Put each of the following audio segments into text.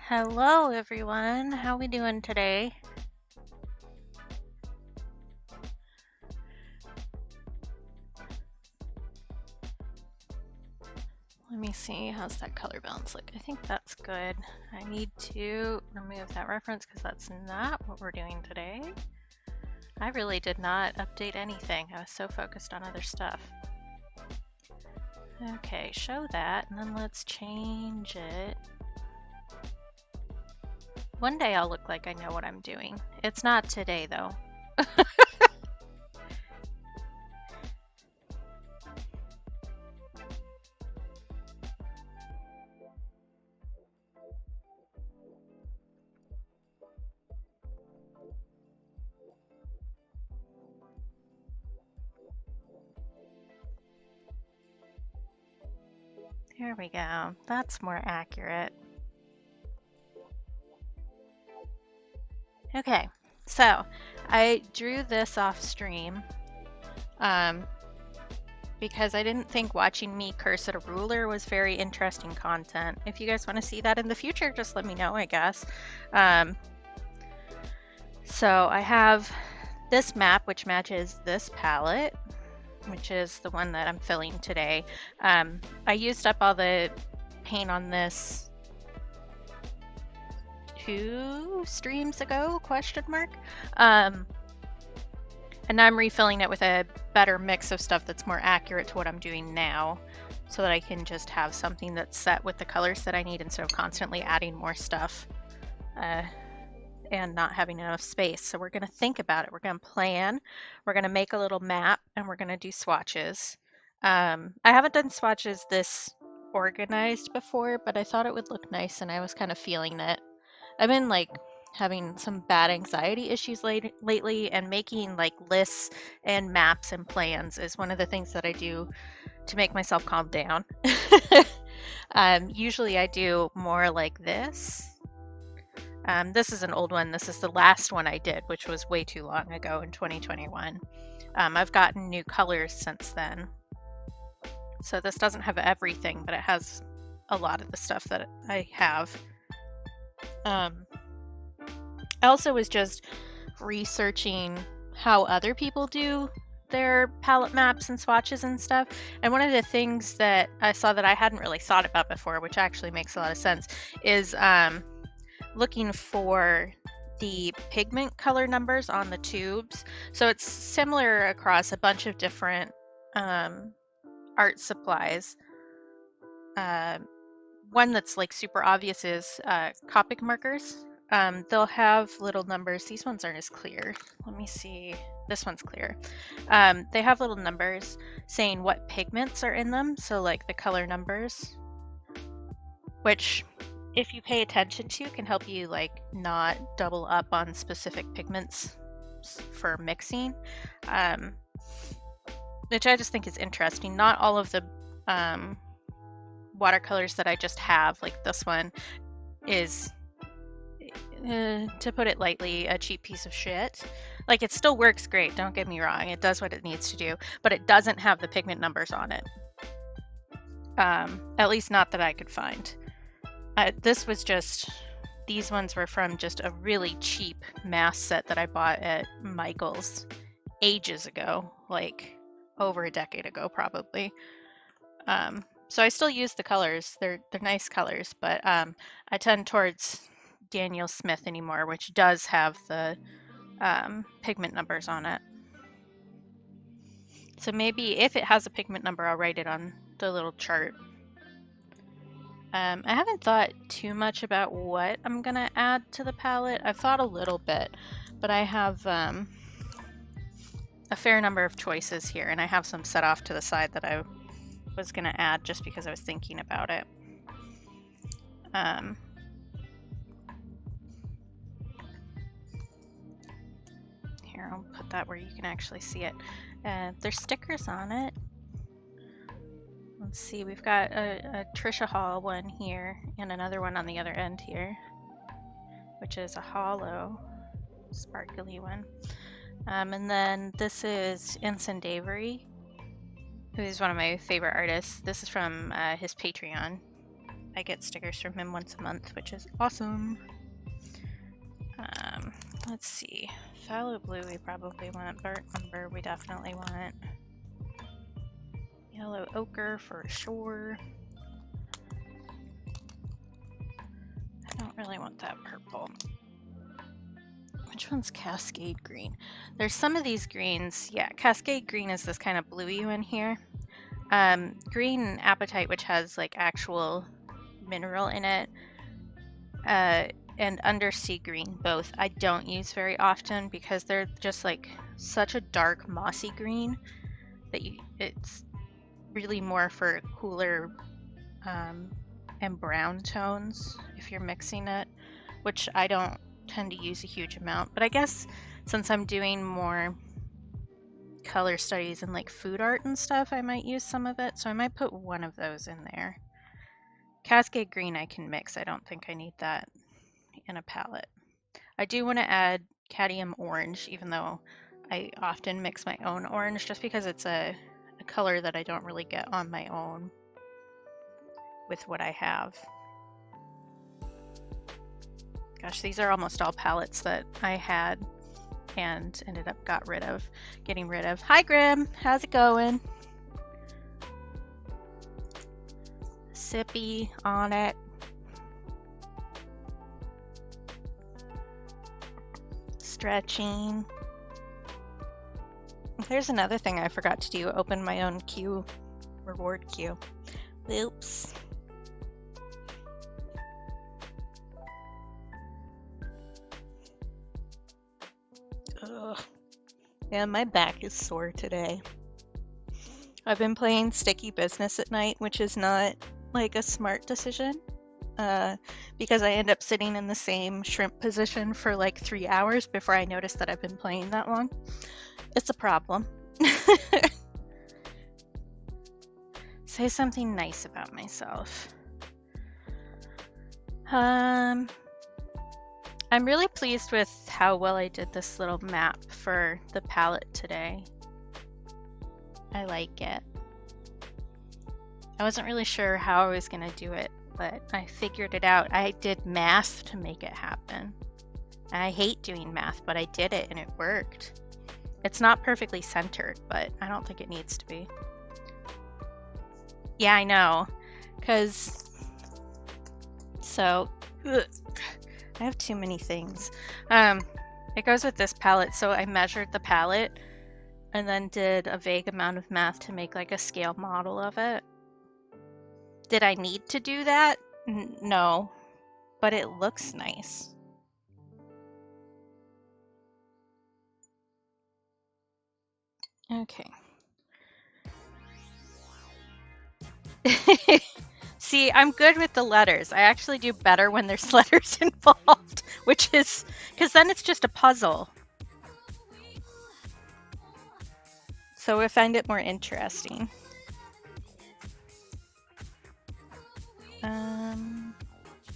Hello everyone, how we doing today? Let me see, how's that color balance look? I think that's good. I need to remove that reference because that's not what we're doing today. I really did not update anything. I was so focused on other stuff. Okay, show that, and then let's change it. One day I'll look like I know what I'm doing. It's not today though. There we go. That's more accurate. Okay, so I drew this off stream because I didn't think watching me curse at a ruler was very interesting content. If you guys want to see that in the future, just let me know, I guess. So I have this map, which matches this palette, which is the one that I'm filling today. I used up all the paint on this 2 streams ago, question mark. And now I'm refilling it with a better mix of stuff that's more accurate to what I'm doing now, so that I can just have something that's set with the colors that I need instead of constantly adding more stuff and not having enough space. So we're going to think about it. We're going to plan. We're going to make a little map, and we're going to do swatches. I haven't done swatches this organized before, but I thought it would look nice, and I was kind of feeling it. I've been like having some bad anxiety issues lately, and making like lists and maps and plans is one of the things that I do to make myself calm down. Usually I do more like this. This is an old one. This is the last one I did, which was way too long ago in 2021. I've gotten new colors since then. So this doesn't have everything, but it has a lot of the stuff that I have. I also was just researching how other people do their palette maps and swatches and stuff. And one of the things that I saw that I hadn't really thought about before, which actually makes a lot of sense, is looking for the pigment color numbers on the tubes. So it's similar across a bunch of different art supplies. One that's like super obvious is Copic markers. They'll have little numbers. These ones aren't as clear. Let me see. This one's clear. They have little numbers saying what pigments are in them. So like the color numbers, which if you pay attention to, can help you like not double up on specific pigments for mixing, which I just think is interesting. Not all of the watercolors that I just have, like this one, is, to put it lightly, a cheap piece of shit. Like, it still works great, don't get me wrong, it does what it needs to do, but it doesn't have the pigment numbers on it. At least not that I could find. This was just, these ones were from just a really cheap mass set that I bought at Michael's ages ago, like over a decade ago probably. So I still use the colors. They're nice colors, but I tend towards Daniel Smith anymore, which does have the pigment numbers on it. So maybe if it has a pigment number, I'll write it on the little chart. I haven't thought too much about what I'm gonna add to the palette. I've thought a little bit, but I have a fair number of choices here, and I have some set off to the side that I was gonna add just because I was thinking about it. Here, I'll put that where you can actually see it. There's stickers on it. Let's see, we've got a Trisha Hall one here and another one on the other end here, which is a hollow, sparkly one. And then this is Ensign Davery, who is one of my favorite artists. This is from his Patreon. I get stickers from him once a month, which is awesome. Let's see. Phthalo blue we probably want. Burnt umber we definitely want. Yellow ochre for sure. I don't really want that purple. Which one's Cascade Green? There's some of these greens. Yeah, Cascade Green is this kind of bluey one here. Green Apatite, which has like actual mineral in it, and Undersea Green, both I don't use very often because they're just like such a dark mossy green that it's really more for cooler and brown tones if you're mixing it, which I don't tend to use a huge amount. But I guess since I'm doing more color studies and like food art and stuff, I might use some of it, so I might put one of those in there. Cascade Green I can mix. I don't think I need that in a palette. I do want to add Cadmium Orange, even though I often mix my own orange, just because it's a color that I don't really get on my own with what I have. Gosh, these are almost all palettes that I had and ended up getting rid of. Hi Grim, how's it going? Sippy on it. Stretching. There's another thing I forgot to do, open my own queue, reward queue. Oops. Ugh. Yeah, my back is sore today. I've been playing Sticky Business at night, which is not like a smart decision, because I end up sitting in the same shrimp position for like 3 hours before I notice that I've been playing that long. It's a problem. Say something nice about myself. I'm really pleased with how well I did this little map for the palette today. I like it. I wasn't really sure how I was going to do it, but I figured it out. I did math to make it happen. I hate doing math, but I did it and it worked. It's not perfectly centered, but I don't think it needs to be. Yeah, I know. I have too many things. It goes with this palette, so I measured the palette and then did a vague amount of math to make like a scale model of it. Did I need to do that? No, but it looks nice. Okay. See, I'm good with the letters. I actually do better when there's letters involved, which is because then it's just a puzzle. So I find it more interesting.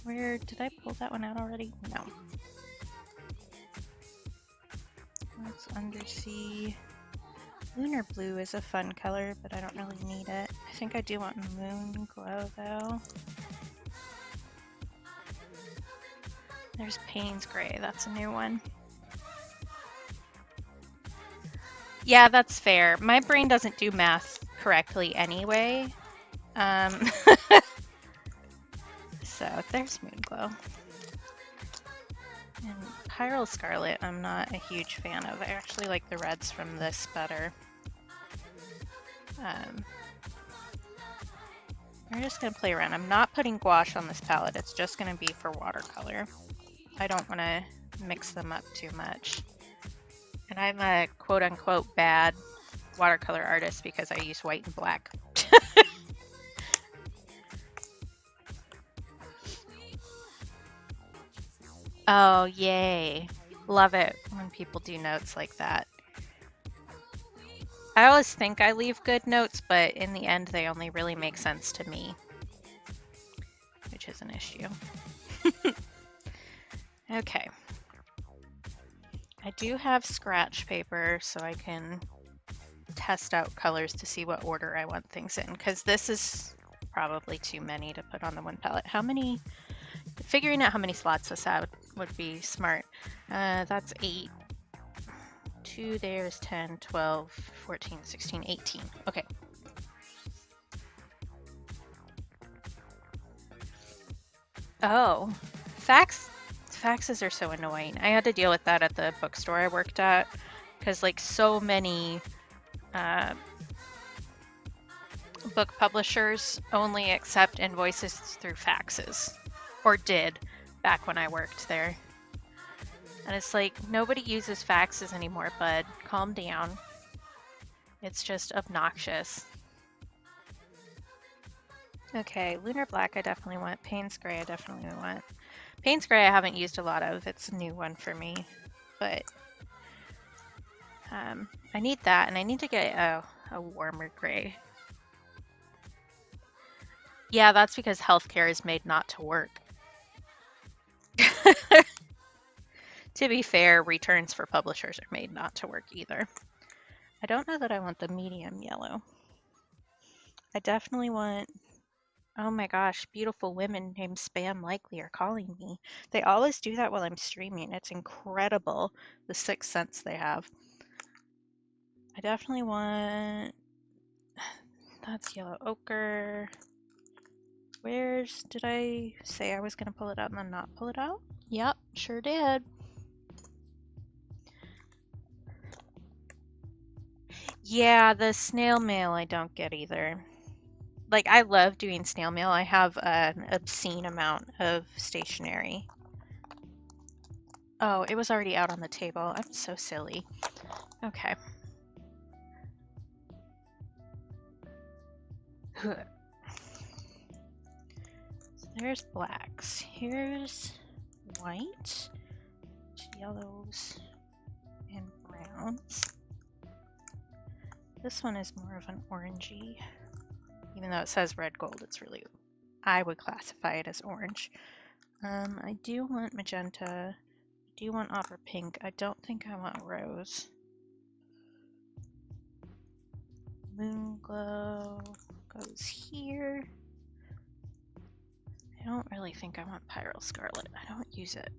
Where did I pull that one out already? No. That's Undersea. Lunar Blue is a fun color, but I don't really need it. I think I do want Moon Glow though. There's Payne's Gray, that's a new one. Yeah, that's fair. My brain doesn't do math correctly anyway. So there's Moon Glow. And Pyral Scarlet, I'm not a huge fan of. I actually like the reds from this better. We're just going to play around. I'm not putting gouache on this palette. It's just going to be for watercolor. I don't want to mix them up too much. And I'm a quote-unquote bad watercolor artist because I use white and black. Oh, yay. Love it when people do notes like that. I always think I leave good notes, but in the end, they only really make sense to me, which is an issue. Okay. I do have scratch paper, so I can test out colors to see what order I want things in, because this is probably too many to put on the one palette. Figuring out how many slots this had would be smart. That's 8. 2 there's 10, 12, 14, 16, 18. Okay. Oh, faxes are so annoying. I had to deal with that at the bookstore I worked at because like so many book publishers only accept invoices through faxes, or did back when I worked there. And it's like, nobody uses faxes anymore, bud. Calm down. It's just obnoxious. Okay, Lunar Black I definitely want. Payne's Gray I definitely want. Payne's Gray I haven't used a lot of. It's a new one for me. But I need that, and I need to get a warmer gray. Yeah, that's because healthcare is made not to work. To be fair, returns for publishers are made not to work either. I don't know that I want the medium yellow. I definitely want... Oh my gosh, beautiful women named Spam Likely are calling me. They always do that while I'm streaming. It's incredible, the sixth sense they have. I definitely want... That's yellow ochre. Did I say I was going to pull it out and then not pull it out? Yep, sure did. Yeah, the snail mail I don't get either. Like, I love doing snail mail. I have an obscene amount of stationery. Oh, it was already out on the table. I'm so silly. Okay. So there's blacks. Here's white, yellows, and browns. This one is more of an orangey. Even though it says red gold, it's really, I would classify it as orange. I do want magenta. I do want opera pink. I don't think I want rose. Moon glow goes here. I don't really think I want pyrrole scarlet. I don't use it.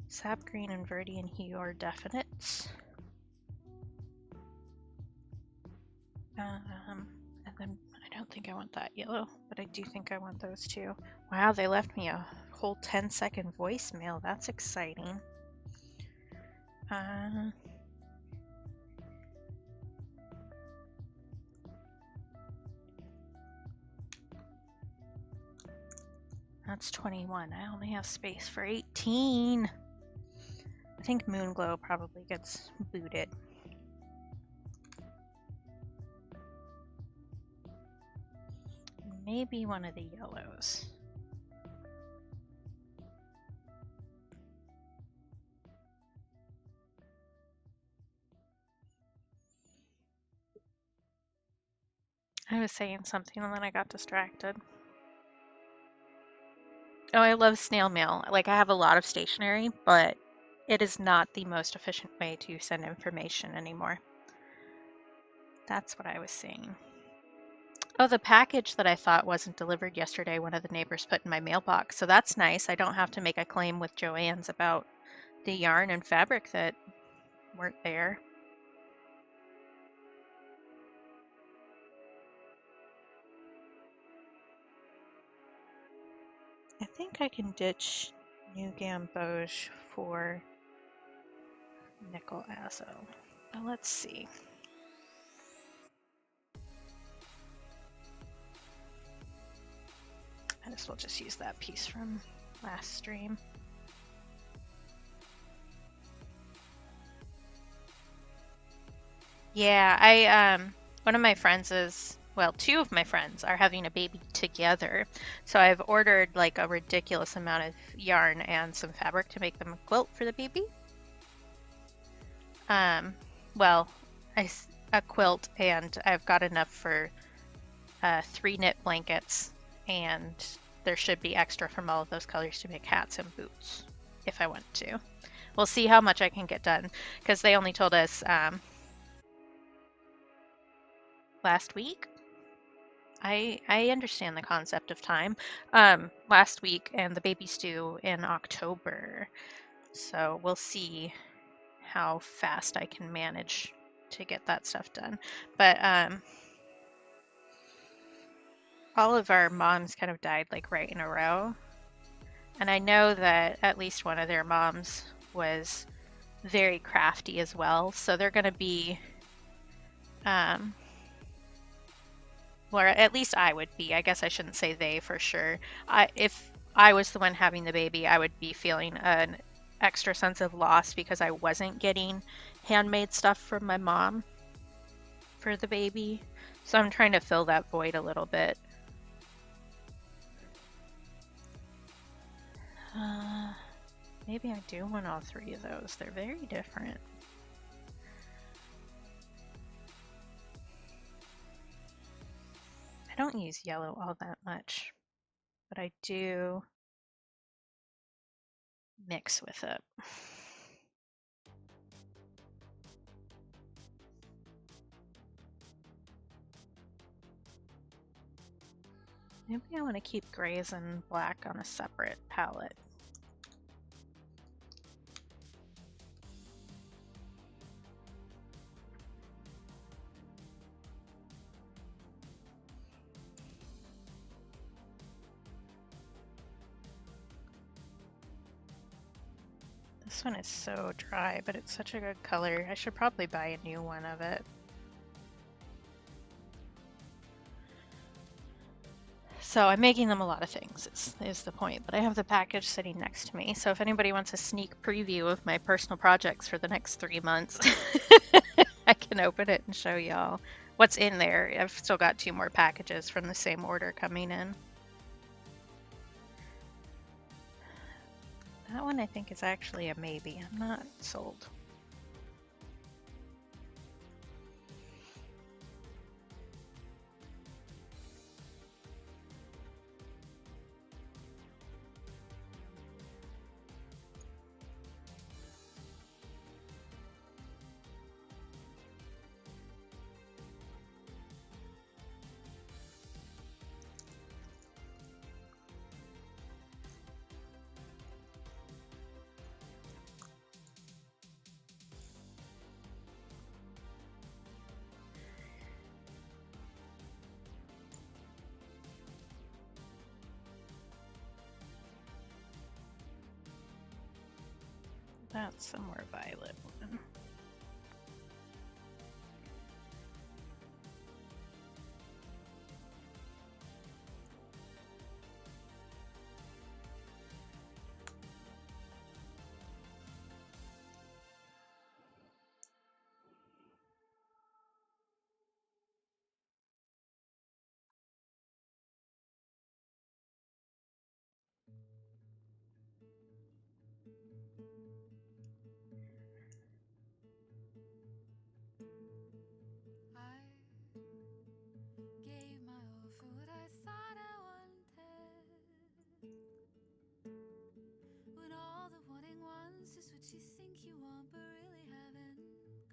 Sap green and Verdian hue are definites. And then I don't think I want that yellow, but I do think I want those two. Wow, they left me a whole 10-second voicemail. That's exciting. That's 21. I only have space for 18. I think Moonglow probably gets booted. Maybe one of the yellows. I was saying something and then I got distracted. Oh, I love snail mail. Like, I have a lot of stationery, but it is not the most efficient way to send information anymore. That's what I was saying. Oh, the package that I thought wasn't delivered yesterday, one of the neighbors put in my mailbox. So that's nice. I don't have to make a claim with Joann's about the yarn and fabric that weren't there. I think I can ditch New Gamboge for Nickel Azo. Now let's see. I guess we'll just use that piece from last stream. Yeah, one of my friends is, well, two of my friends are having a baby together. So I've ordered like a ridiculous amount of yarn and some fabric to make them a quilt for the baby. Well, a quilt, and I've got enough for 3 knit blankets, and there should be extra from all of those colors to make hats and boots if I want to. We'll see how much I can get done, because they only told us last week. I understand the concept of time. Last week, and the baby's due in October, so we'll see how fast I can manage to get that stuff done. But all of our moms kind of died like right in a row, and I know that at least one of their moms was very crafty as well, so they're going to be or at least I would be. I guess I shouldn't say they for sure. If I was the one having the baby, I would be feeling an extra sense of loss because I wasn't getting handmade stuff from my mom for the baby. So I'm trying to fill that void a little bit. Maybe I do want all three of those. They're very different. I don't use yellow all that much, but I do mix with it. Maybe I want to keep grays and black on a separate palette. This one is so dry, but it's such a good color. I should probably buy a new one of it. So I'm making them a lot of things is the point, but I have the package sitting next to me. So if anybody wants a sneak preview of my personal projects for the next 3 months, I can open it and show y'all what's in there. I've still got 2 more packages from the same order coming in. That one I think is actually a maybe. I'm not sold. That's a more violet one. You think you want but really haven't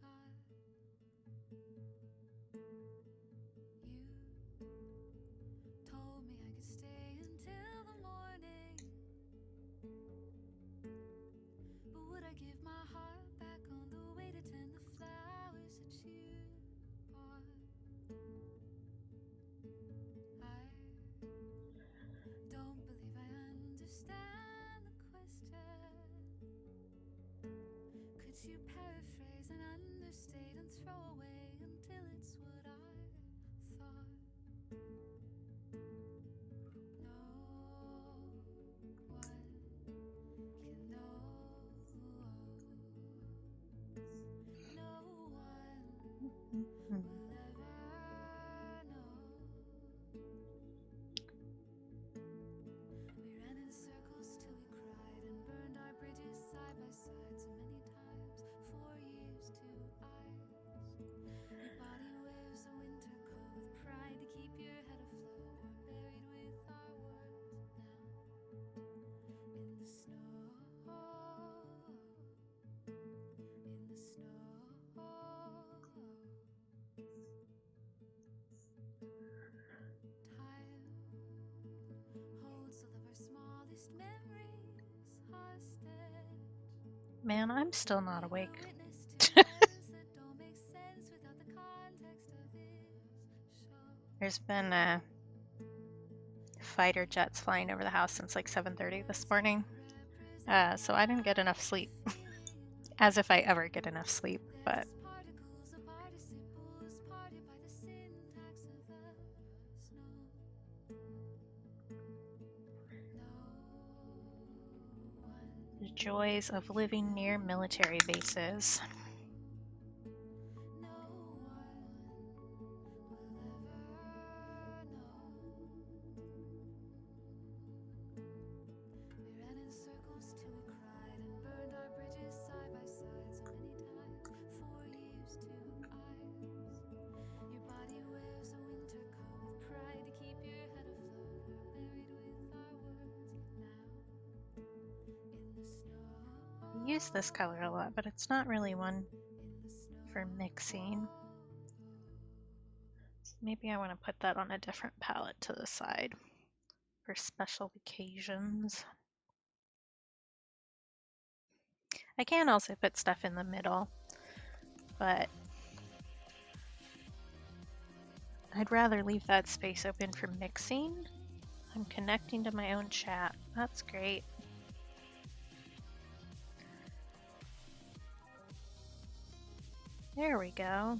got. You told me I could stay until the morning, but would I give my heart back on the way to tend the flowers that you bought? I don't believe I understand the question. Could you paraphrase and understate and throw away until it's what I thought? No one can know. No one will ever know. We ran in circles till we cried and burned our bridges side by side so many times. 4 years to eyes. Your body wears a winter coat with pride to keep your head afloat. We're buried with our words now in the snow. In the snow. Man, I'm still not awake. There's been fighter jets flying over the house since like 7:30 this morning. So I didn't get enough sleep. As if I ever get enough sleep, but the joys of living near military bases. I use this color a lot, but it's not really one for mixing. So maybe I want to put that on a different palette to the side for special occasions. I can also put stuff in the middle, but I'd rather leave that space open for mixing. I'm connecting to my own chat. That's great. There we go.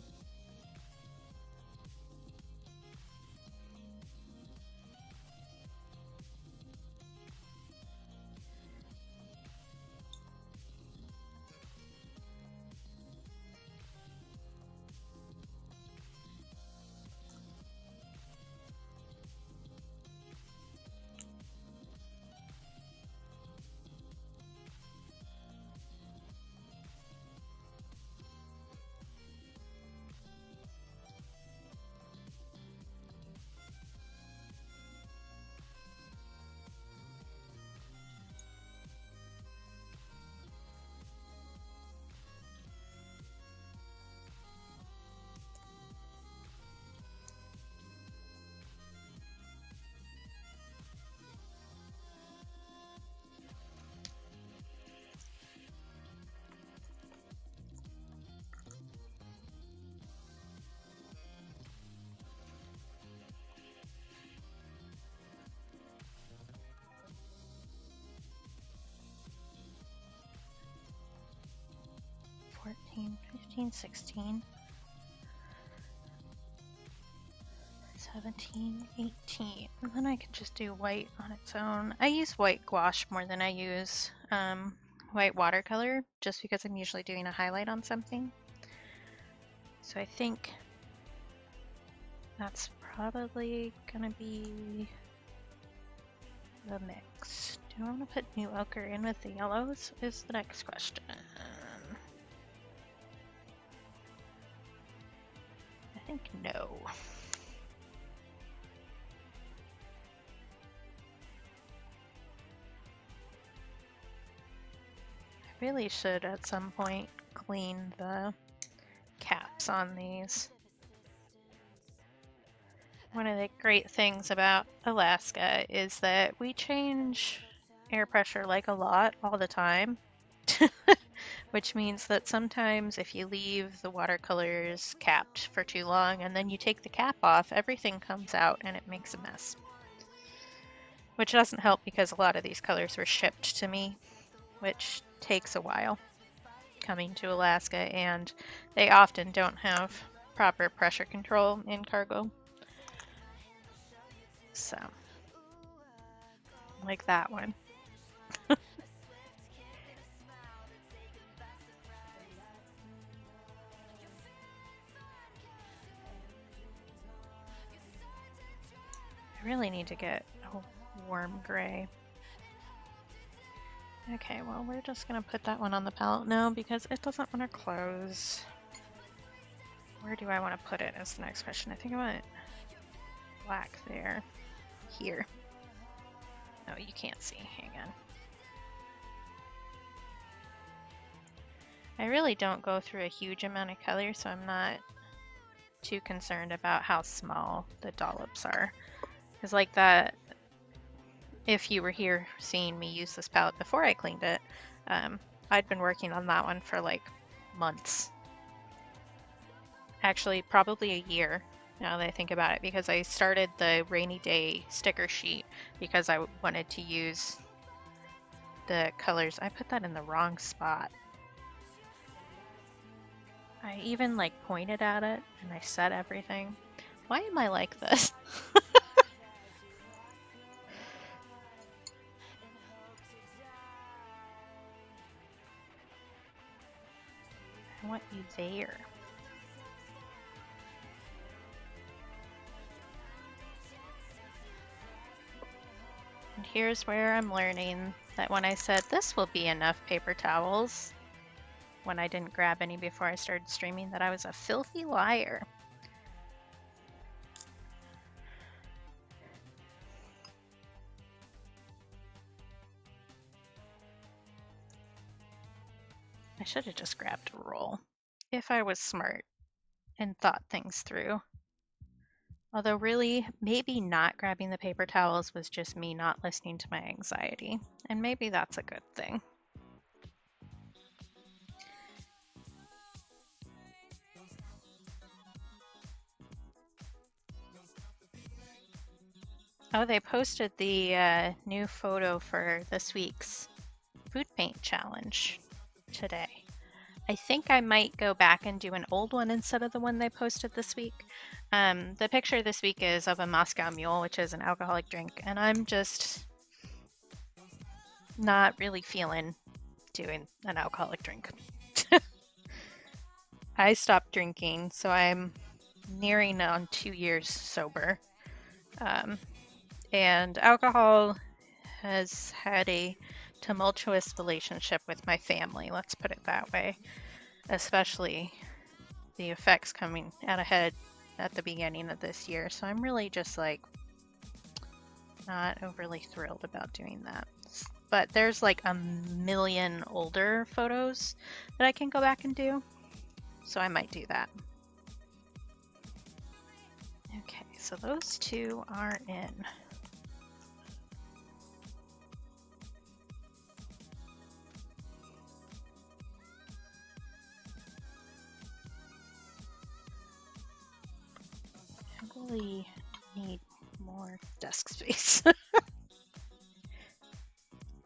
$14, $15, $16, $17, $18. And then I can just do white on its own. I use white gouache more than I use white watercolor, just because I'm usually doing a highlight on something. So I think that's probably gonna be the mix. Do I want to put new ochre in with the yellows is the next question. I think no. I really should at some point clean the caps on these. One of the great things about Alaska is that we change air pressure like a lot all the time. Which means that sometimes if you leave the watercolors capped for too long and then you take the cap off, everything comes out and it makes a mess. Which doesn't help because a lot of these colors were shipped to me, which takes a while coming to Alaska, and they often don't have proper pressure control in cargo. So, like that one. I really need to get a warm gray. Okay, well, we're just gonna put that one on the palette now because it doesn't want to close. Where do I want to put it is the next question. I think I want black there. Here. Oh, you can't see. Hang on. I really don't go through a huge amount of color, so I'm not too concerned about how small the dollops are. Because like that, if you were here seeing me use this palette before I cleaned it, I'd been working on that one for like months. Actually, probably a year now that I think about it, because I started the rainy day sticker sheet because I wanted to use the colors. I put that in the wrong spot. I even like pointed at it and I said everything. Why am I like this? I want you there. And here's where I'm learning that when I said this will be enough paper towels, when I didn't grab any before I started streaming, that I was a filthy liar. I should have just grabbed a roll if I was smart and thought things through. Although really, maybe not grabbing the paper towels was just me not listening to my anxiety, and maybe that's a good thing. Oh, they posted the new photo for this week's food paint challenge today. I think I might go back and do an old one instead of the one they posted this week. The picture this week is of a Moscow Mule, which is an alcoholic drink, and I'm just not really feeling doing an alcoholic drink. I stopped drinking, so I'm nearing on 2 years sober. And alcohol has had a tumultuous relationship with my family, let's put it that way, especially the effects coming out ahead at the beginning of this year. So I'm really just like not overly thrilled about doing that. But there's like a million older photos that I can go back and do, so I might do that. Okay, so those two are in. I really need more desk space.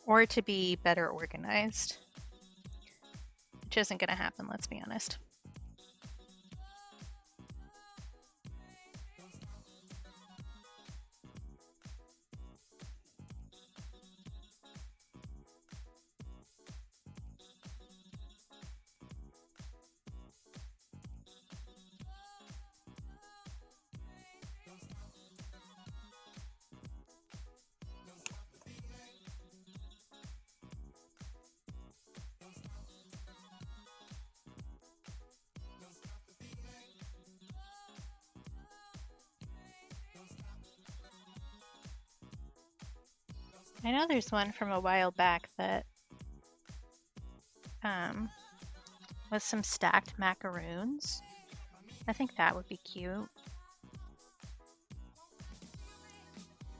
Or to be better organized, which isn't going to happen, let's be honest. I know there's one from a while back that was some stacked macaroons. I think that would be cute.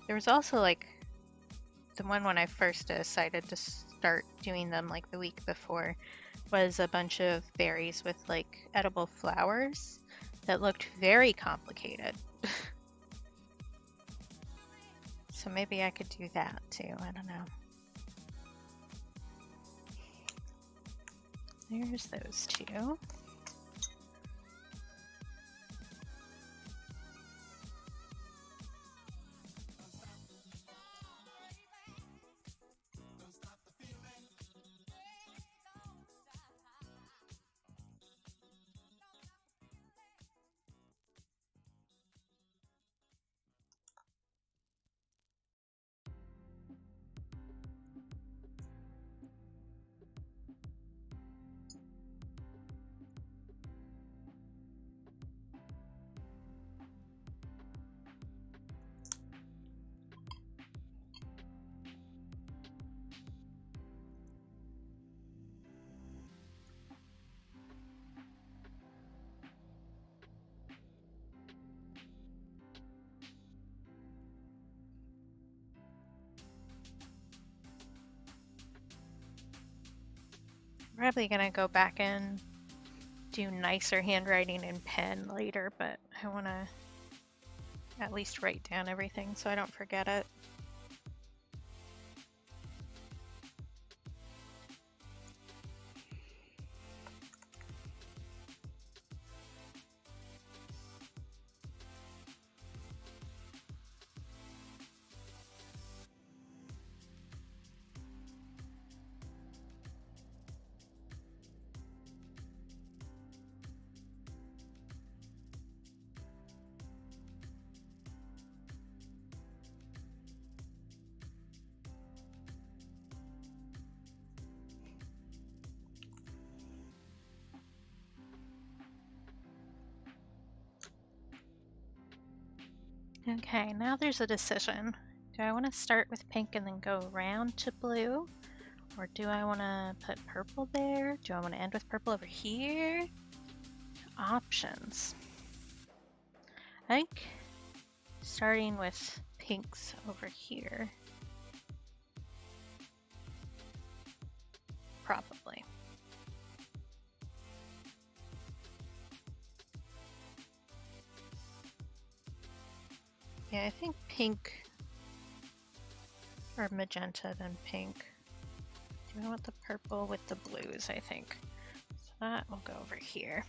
There was also like the one when I first decided to start doing them like the week before was a bunch of berries with like edible flowers that looked very complicated. So maybe I could do that too, I don't know. There's those two. Probably gonna go back and do nicer handwriting in pen later, but I want to at least write down everything so I don't forget it. Okay, now there's a decision. Do I want to start with pink and then go around to blue? Or do I want to put purple there? Do I want to end with purple over here? Options. I think starting with pinks over here. Probably. Yeah, I think pink or magenta then pink. Do I want the purple with the blues, I think. So that will go over here.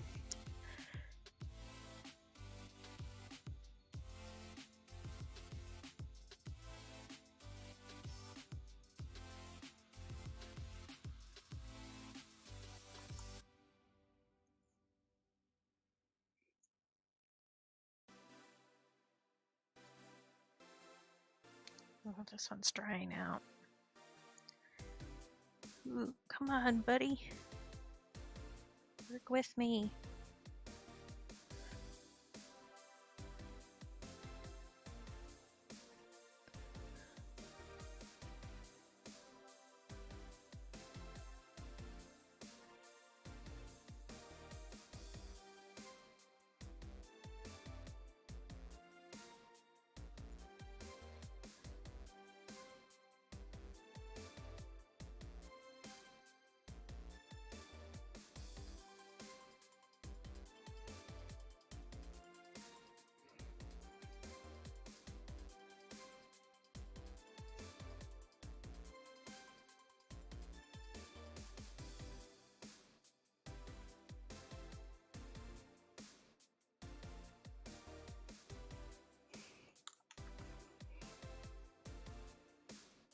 Oh, this one's drying out. Ooh, come on, buddy. Work with me.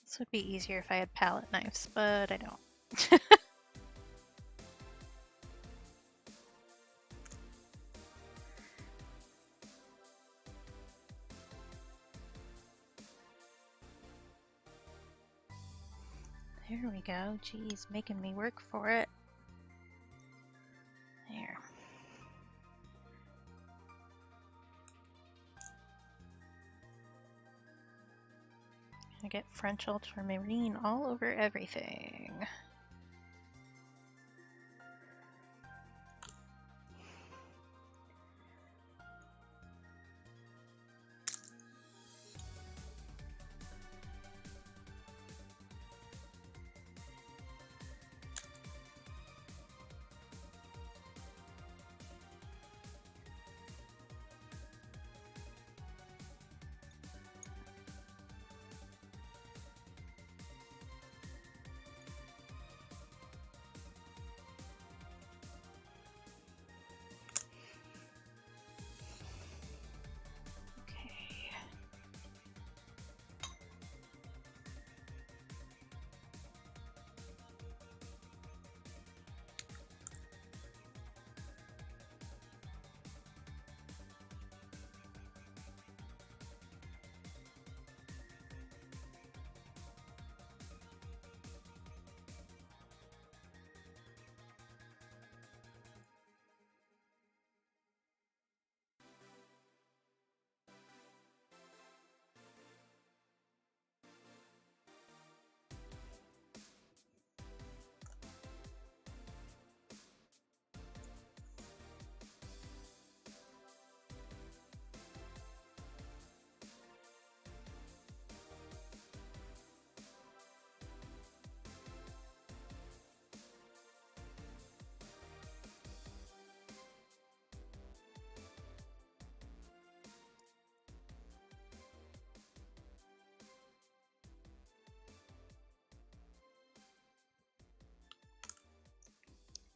This would be easier if I had palette knives, but I don't. There we go. Geez, making me work for it. There. I get French ultramarine all over everything.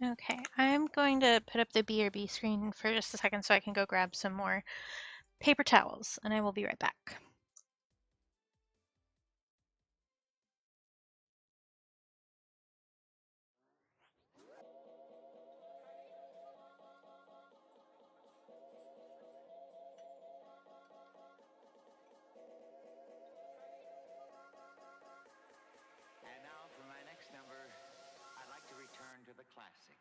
Okay, I'm going to put up the BRB screen for just a second so I can go grab some more paper towels, and I will be right back. And now for my next number, I'd like to return to the classics.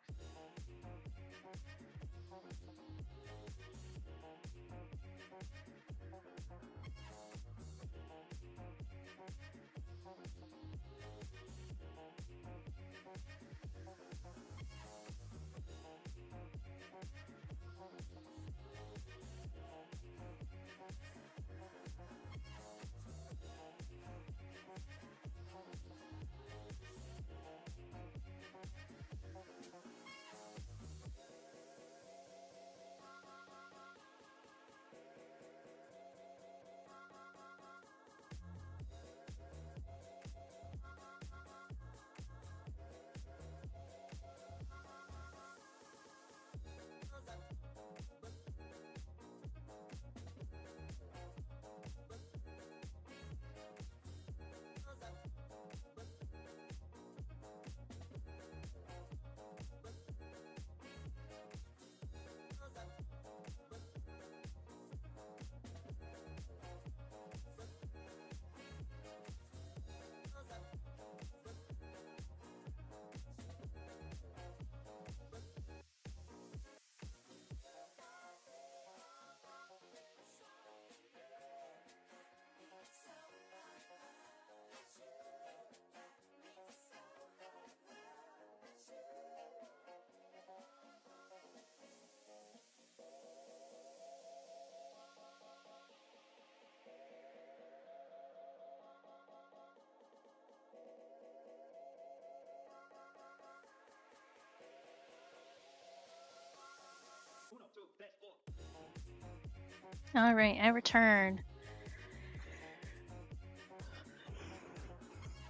All right, I returned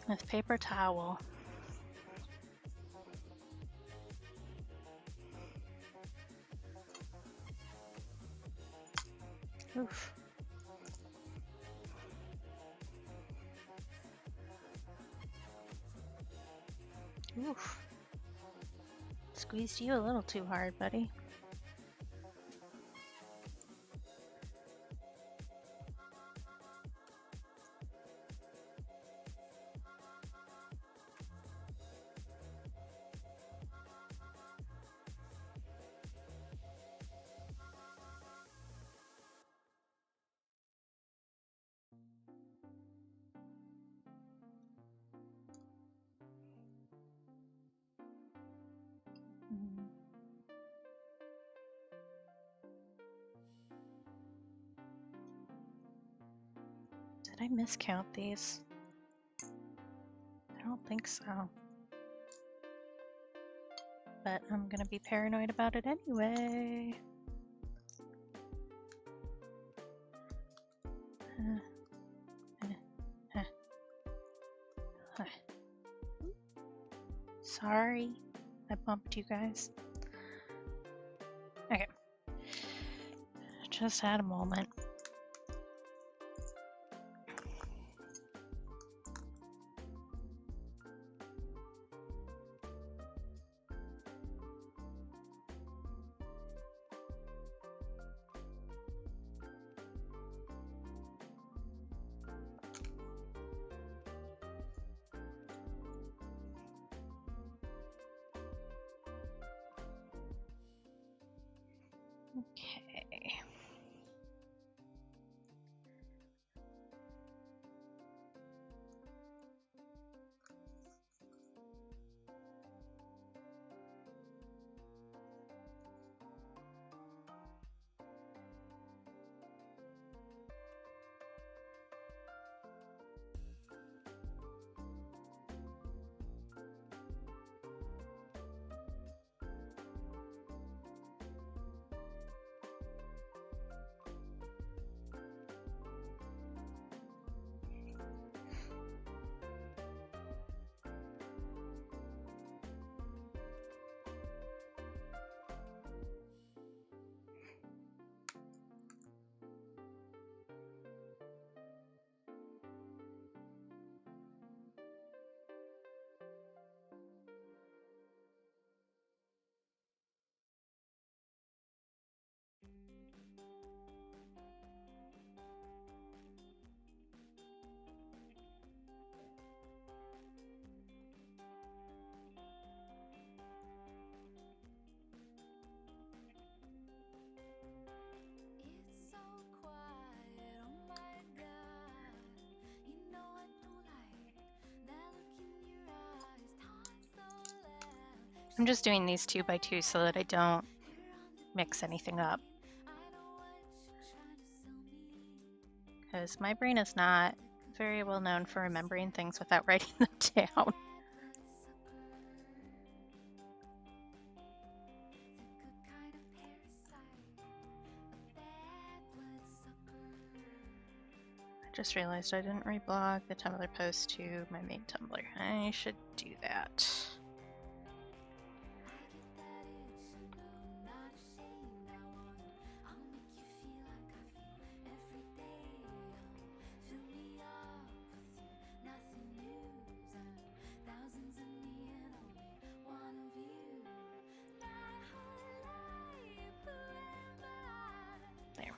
with paper towel. Oof. Oof. Squeezed you a little too hard, buddy. Did I miscount these? I don't think so. But I'm gonna be paranoid about it anyway. Sorry, I bumped you guys. Okay. Just had a moment. Okay. I'm just doing these 2 by 2 so that I don't mix anything up. Because my brain is not very well known for remembering things without writing them down. I just realized I didn't reblog the Tumblr post to my main Tumblr. I should do that. There.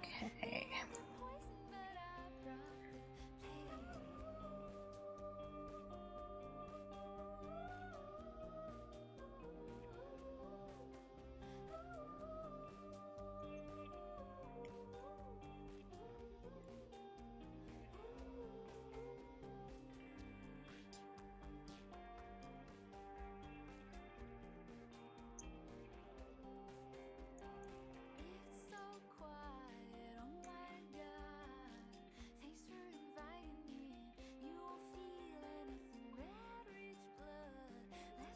Okay.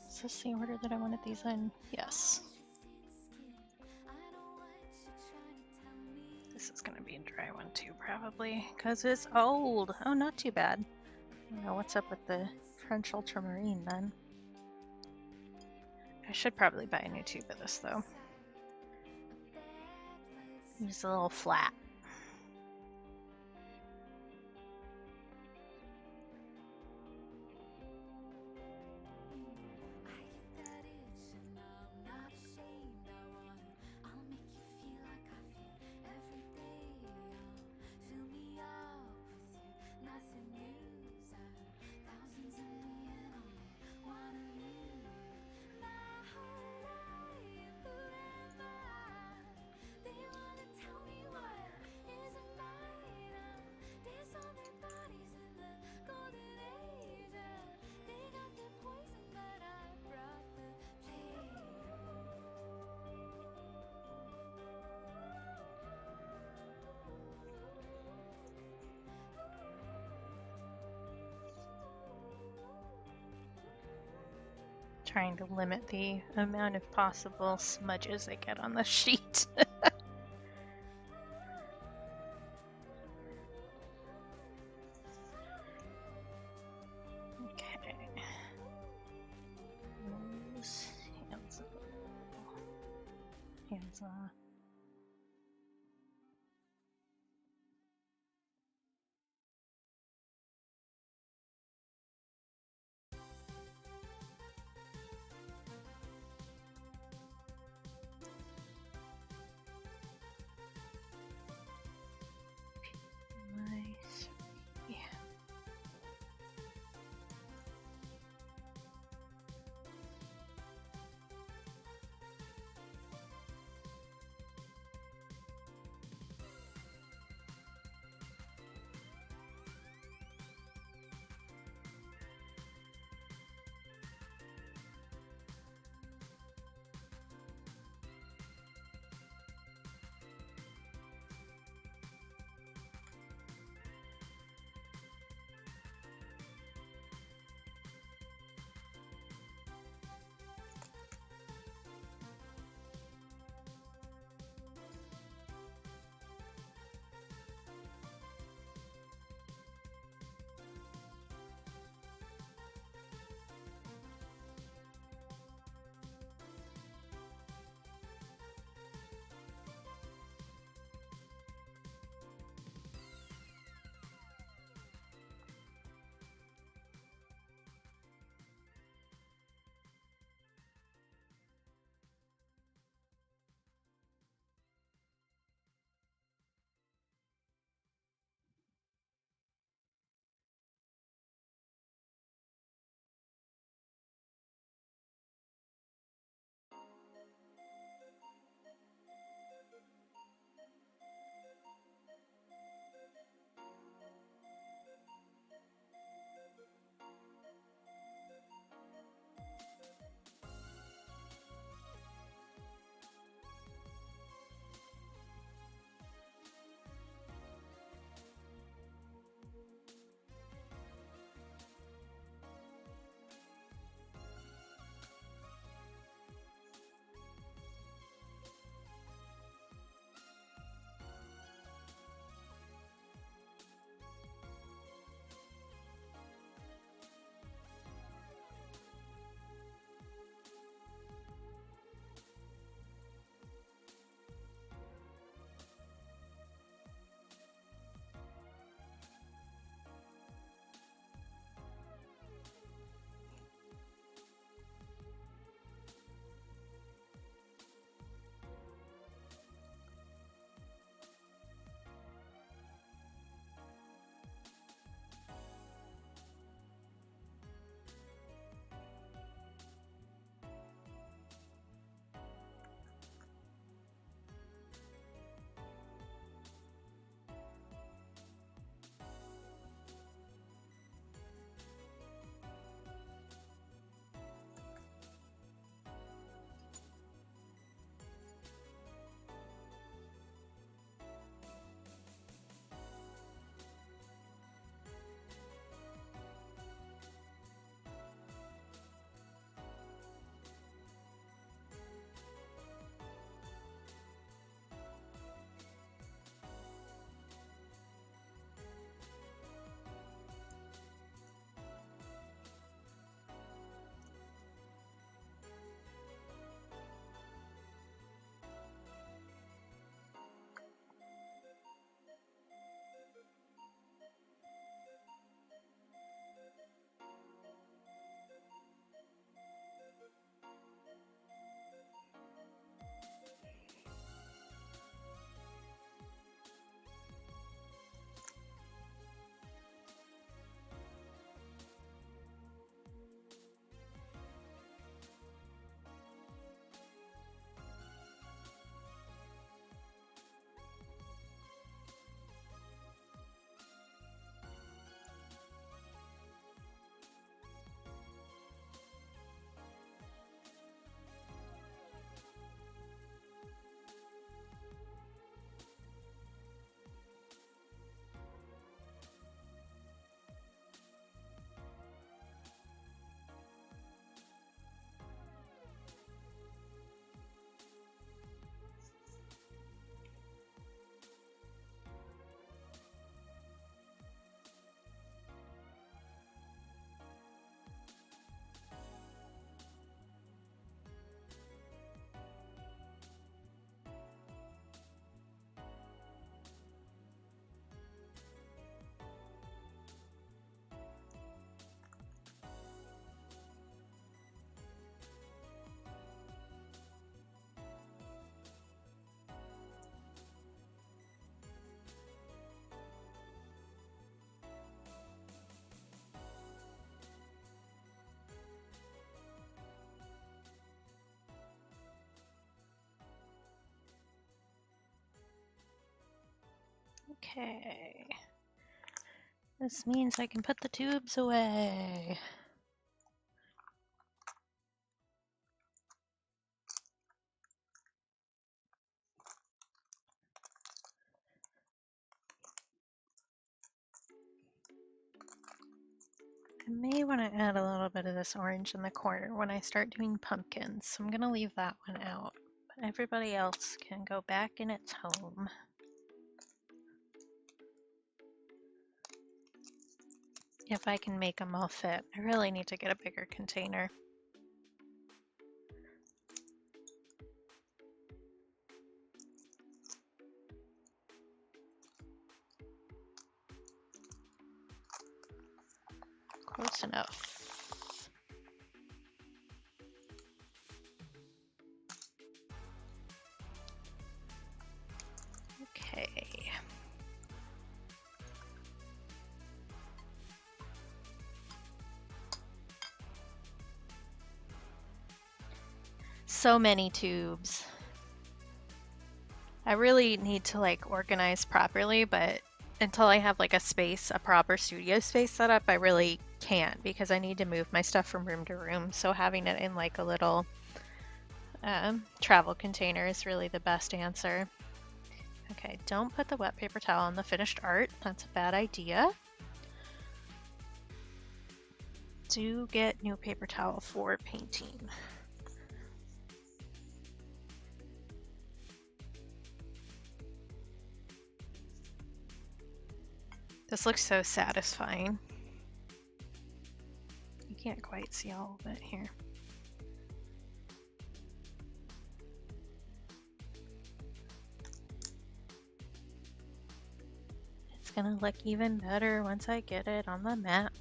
Is this the order that I wanted these in? Yes. This is going to be a dry one too, probably, because it's old. Oh, not too bad. I don't know what's up with the French ultramarine then. I should probably buy a new tube of this though. It's a little flat. Trying to limit the amount of possible smudges I get on the sheet. Okay. Those hands off. Nice. Yeah. Okay. This means I can put the tubes away. I may want to add a little bit of this orange in the corner when I start doing pumpkins, so I'm going to leave that one out. But everybody else can go back in its home. If I can make them all fit. I really need to get a bigger container. Close enough. Okay. So many tubes. I really need to like organize properly, but until I have like a space, a proper studio space set up, I really can't because I need to move my stuff from room to room. So having it in like a little travel container is really the best answer. Okay, don't put the wet paper towel on the finished art. That's a bad idea. Do get new paper towel for painting. This looks so satisfying. You can't quite see all of it here. It's gonna look even better once I get it on the map.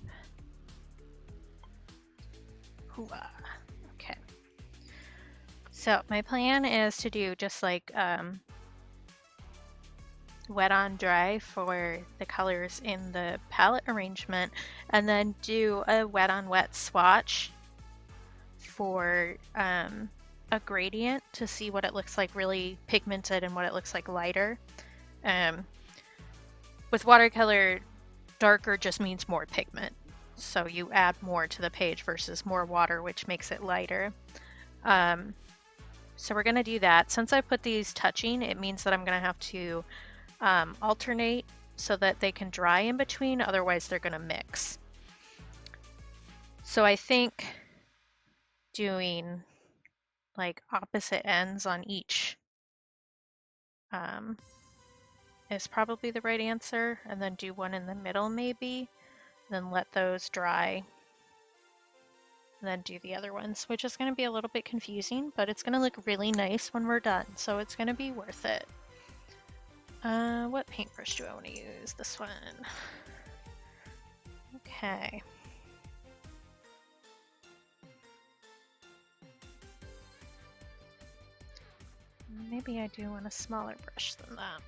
Hooah. Okay. So my plan is to do just like wet on dry for the colors in the palette arrangement, and then do a wet on wet swatch for a gradient to see what it looks like really pigmented and what it looks like lighter. With watercolor, darker just means more pigment, so you add more to the page versus more water, which makes it lighter. So we're gonna do that. Since I put these touching, it means that I'm gonna have to alternate so that they can dry in between, otherwise they're gonna mix. So I think doing like opposite ends on each is probably the right answer, and then do one in the middle maybe, then let those dry, and then do the other ones, which is going to be a little bit confusing, but it's going to look really nice when we're done, so it's going to be worth it. What paintbrush do I want to use? This one. Okay. Maybe I do want a smaller brush than that.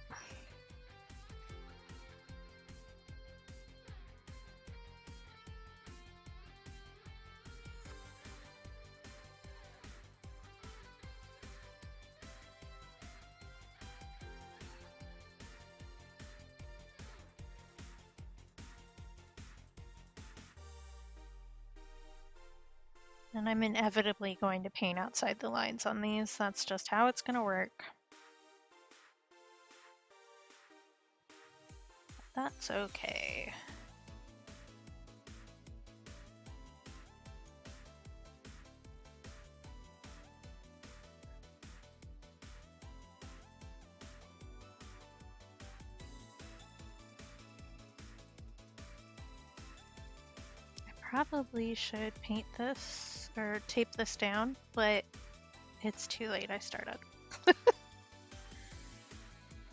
And I'm inevitably going to paint outside the lines on these. That's just how it's going to work. That's okay. Probably should paint this or tape this down, but it's too late. I started.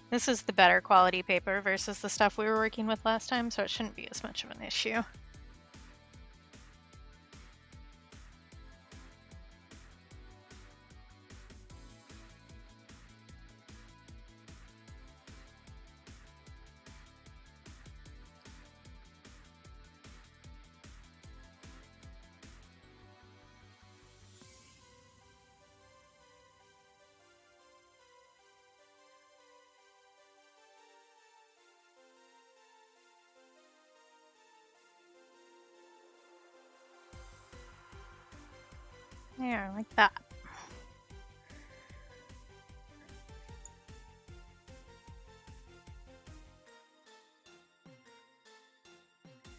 This is the better quality paper versus the stuff we were working with last time, so it shouldn't be as much of an issue. There, like that.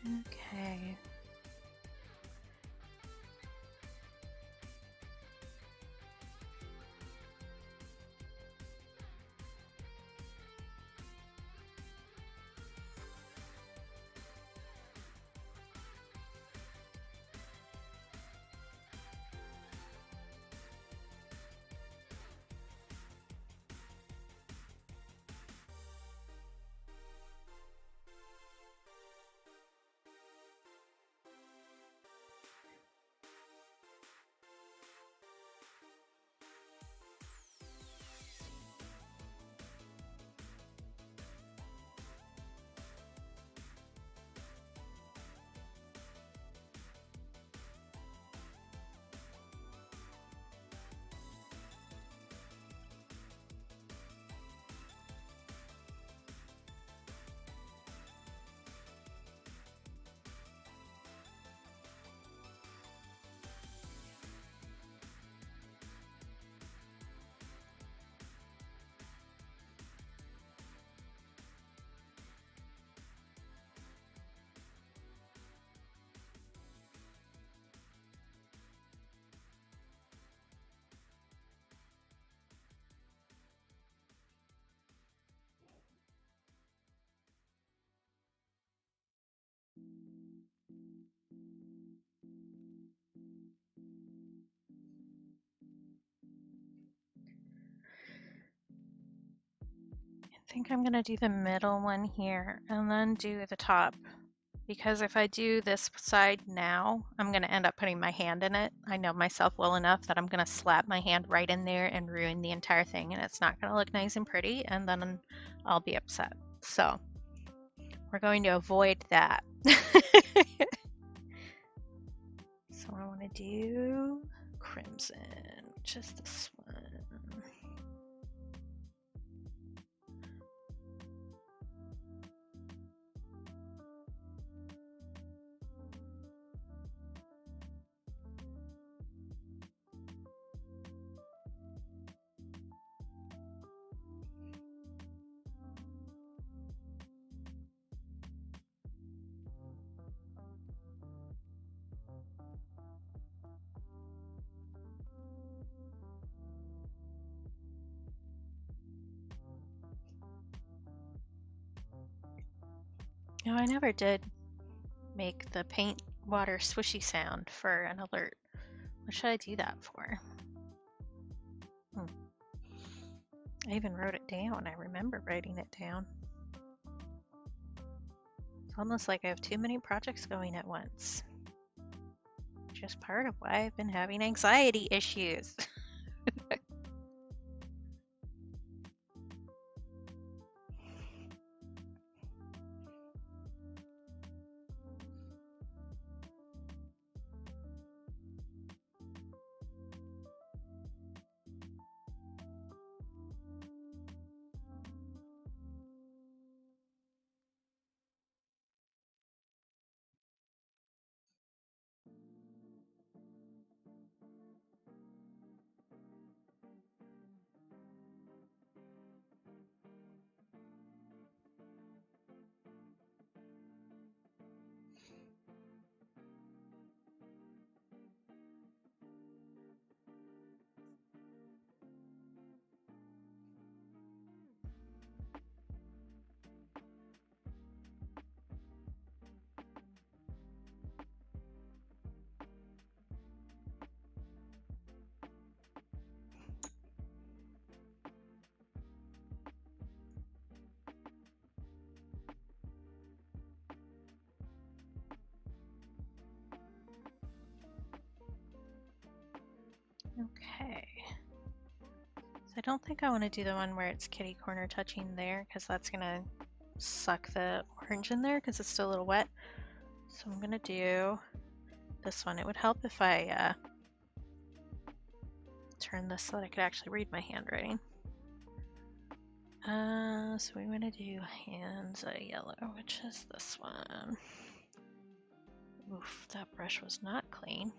Okay. I think I'm gonna do the middle one here and then do the top, because if I do this side now, I'm gonna end up putting my hand in it. I know myself well enough that I'm gonna slap my hand right in there and ruin the entire thing, and it's not gonna look nice and pretty, and then I'll be upset. So we're going to avoid that. So I want to do crimson, which is this one. No, I never did make the paint water swishy sound for an alert. What should I do that for? I even wrote it down. I remember writing it down. It's almost like I have too many projects going at once. Just part of why I've been having anxiety issues. Okay. So I don't think I want to do the one where it's kitty corner touching there, because that's going to suck the orange in there because it's still a little wet. So I'm going to do this one. It would help if I turn this so that I could actually read my handwriting. So we want to do hands yellow, which is this one. Oof, that brush was not clean.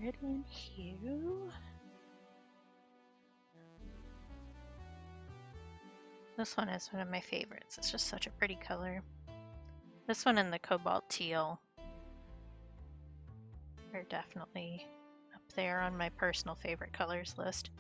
it in hue. This one is one of my favorites. It's just such a pretty color. This one and the cobalt teal are definitely up there on my personal favorite colors list.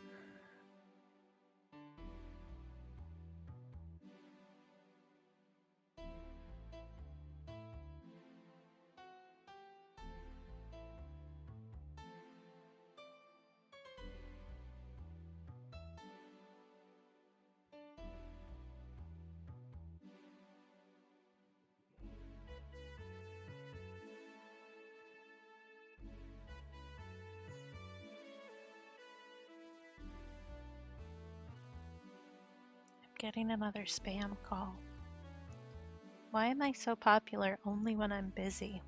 Getting another spam call. Why am I so popular only when I'm busy?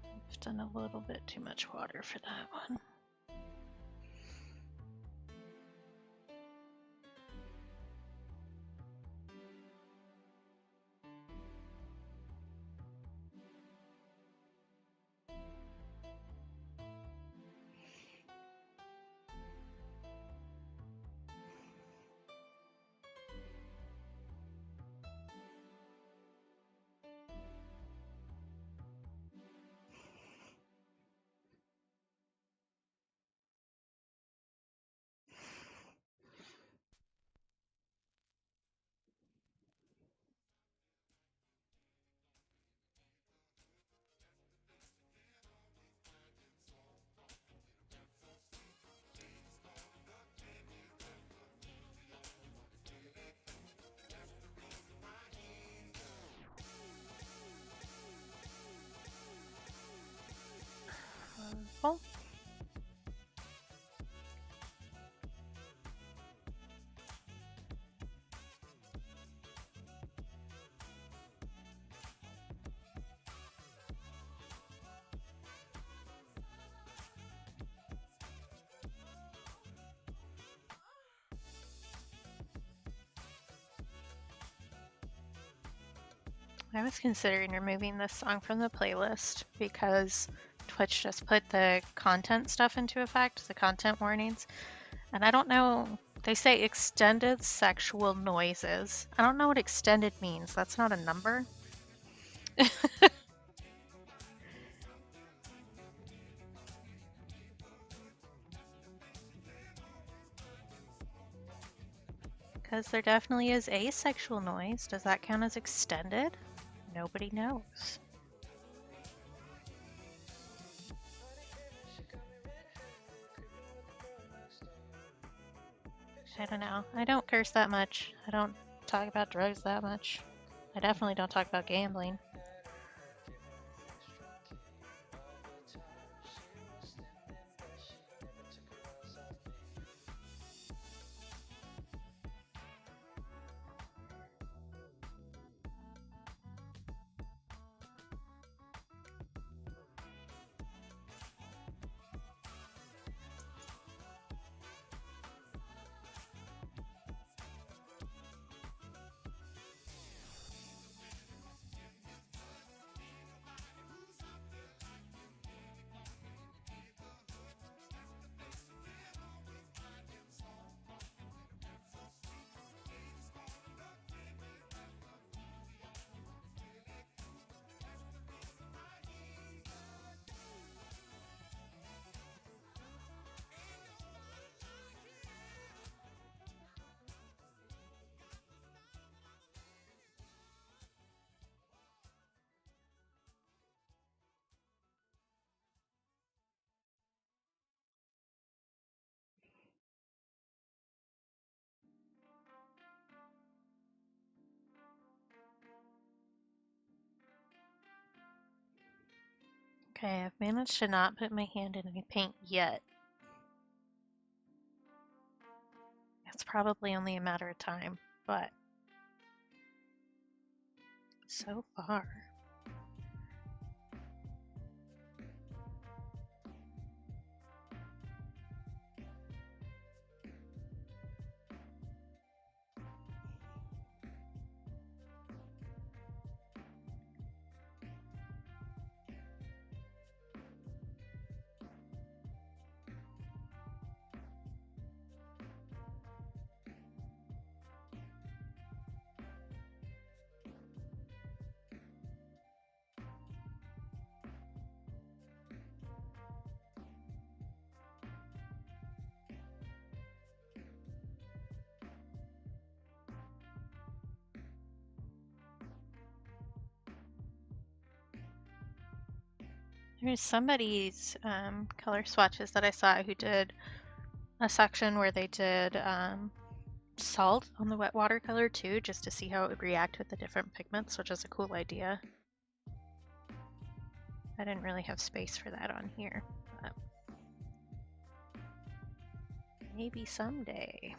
I've done a little bit too much water for that one. Well, I was considering removing this song from the playlist because Twitch just put the content stuff into effect, the content warnings. And I don't know, they say extended sexual noises. I don't know what extended means. That's not a number. Because there definitely is asexual noise. Does that count as extended? Nobody knows. I don't know. I don't curse that much. I don't talk about drugs that much. I definitely don't talk about gambling. Okay, I've managed to not put my hand in any paint yet. It's probably only a matter of time, but so far. There's somebody's color swatches that I saw who did a section where they did salt on the wet watercolor too, just to see how it would react with the different pigments, which is a cool idea. I didn't really have space for that on here, but maybe someday.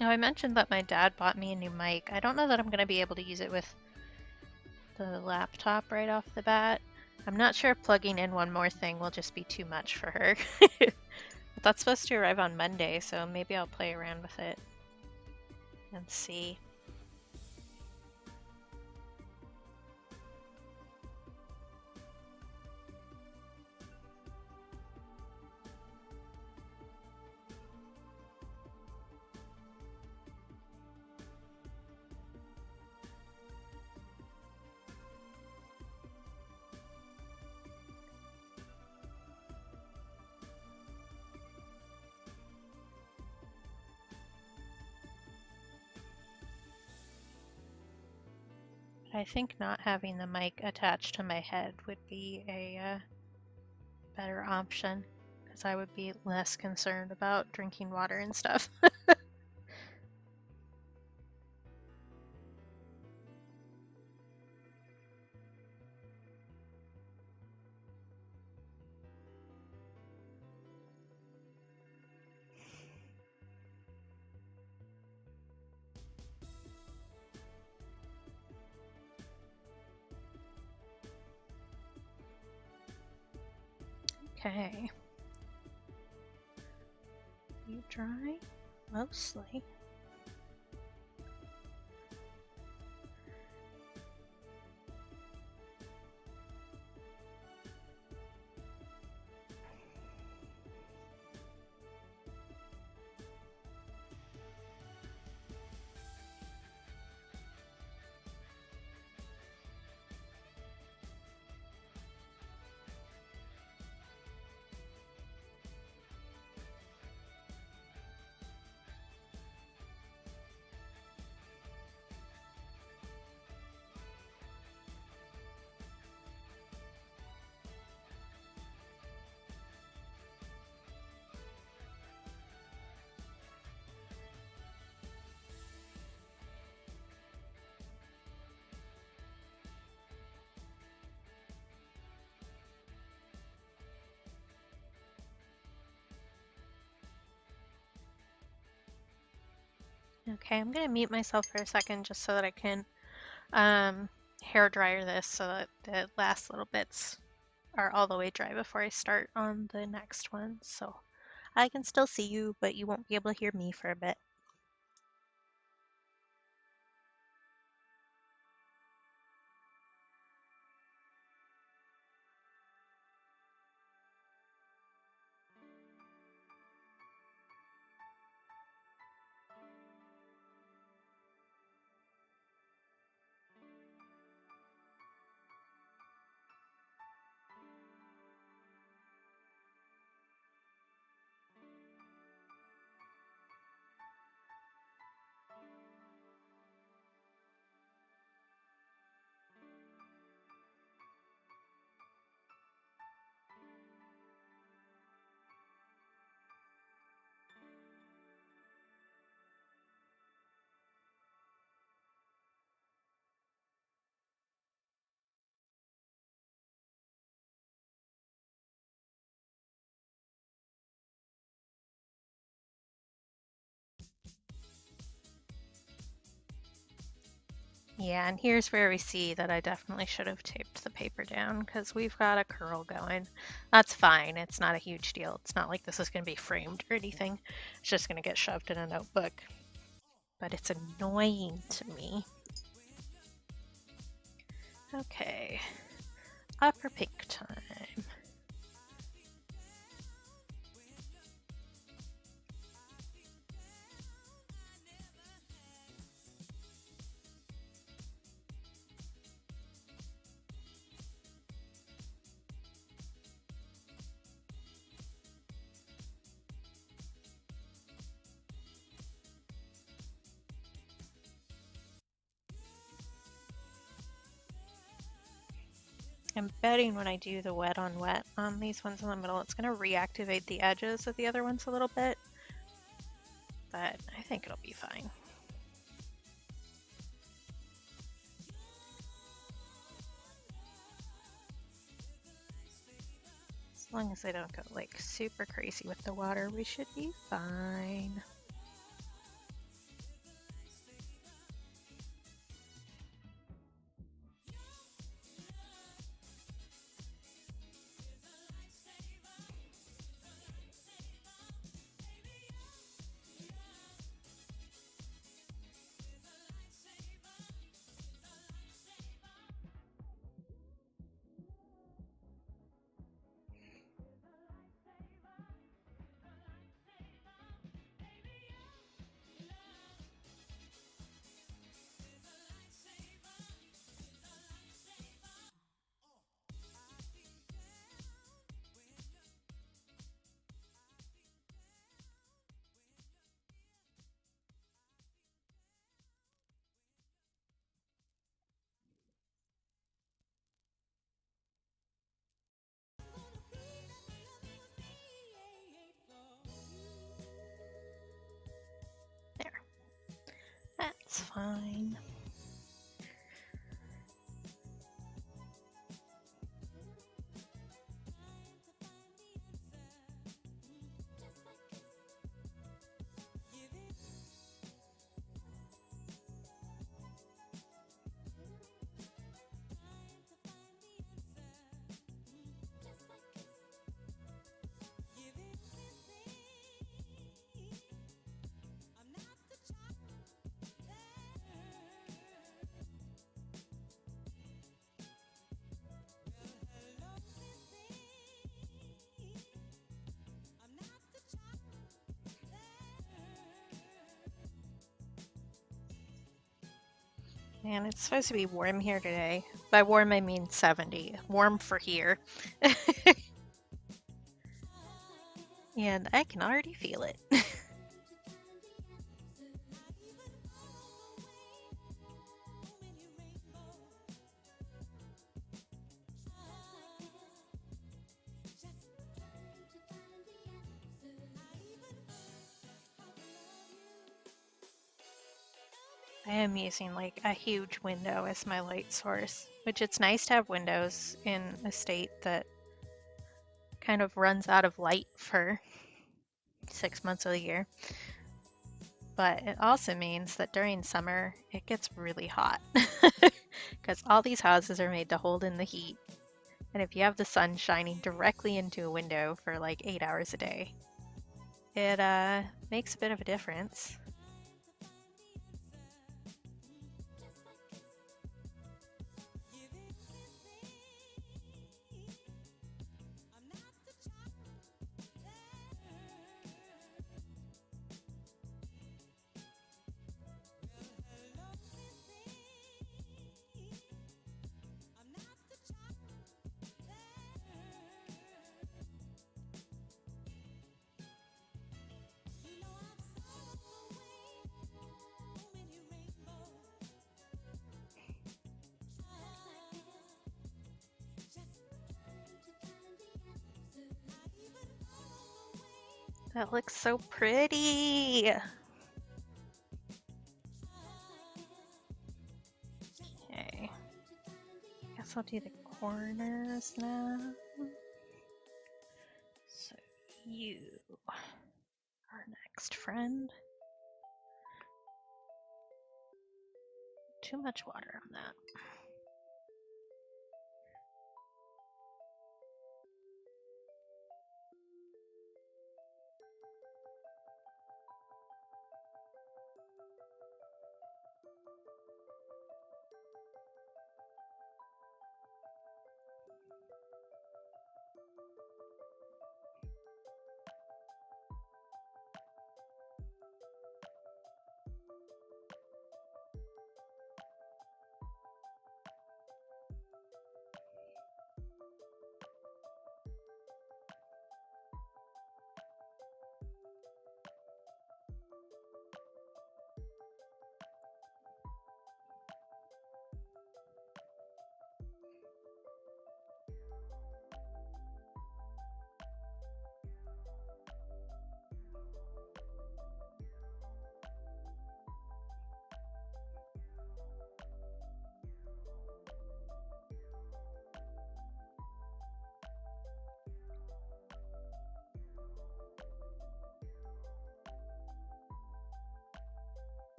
Now, I mentioned that my dad bought me a new mic. I don't know that I'm going to be able to use it with the laptop right off the bat. I'm not sure if plugging in one more thing will just be too much for her. But that's supposed to arrive on Monday, so maybe I'll play around with it and see. I think not having the mic attached to my head would be a better option, because I would be less concerned about drinking water and stuff. Okay. You dry? Mostly. Okay, I'm gonna mute myself for a second just so that I can hair dryer this so that the last little bits are all the way dry before I start on the next one. So I can still see you, but you won't be able to hear me for a bit. Yeah, and here's where we see that I definitely should have taped the paper down because we've got a curl going. That's fine. It's not a huge deal. It's not like this is going to be framed or anything. It's just going to get shoved in a notebook. But it's annoying to me. Okay. Upper pink time. I'm betting when I do the wet on wet on these ones in the middle, it's going to reactivate the edges of the other ones a little bit. But I think it'll be fine. As long as I don't go like super crazy with the water, we should be fine. There. That's fine. Man, it's supposed to be warm here today. By warm, I mean 70. Warm for here. And I can already feel it. I am using like a huge window as my light source, which it's nice to have windows in a state that kind of runs out of light for 6 months of the year. But it also means that during summer, it gets really hot because all these houses are made to hold in the heat. And if you have the sun shining directly into a window for like 8 hours a day, it makes a bit of a difference. That looks so pretty. Okay. Guess I'll do the corners now. So you, our next friend. too much water on that.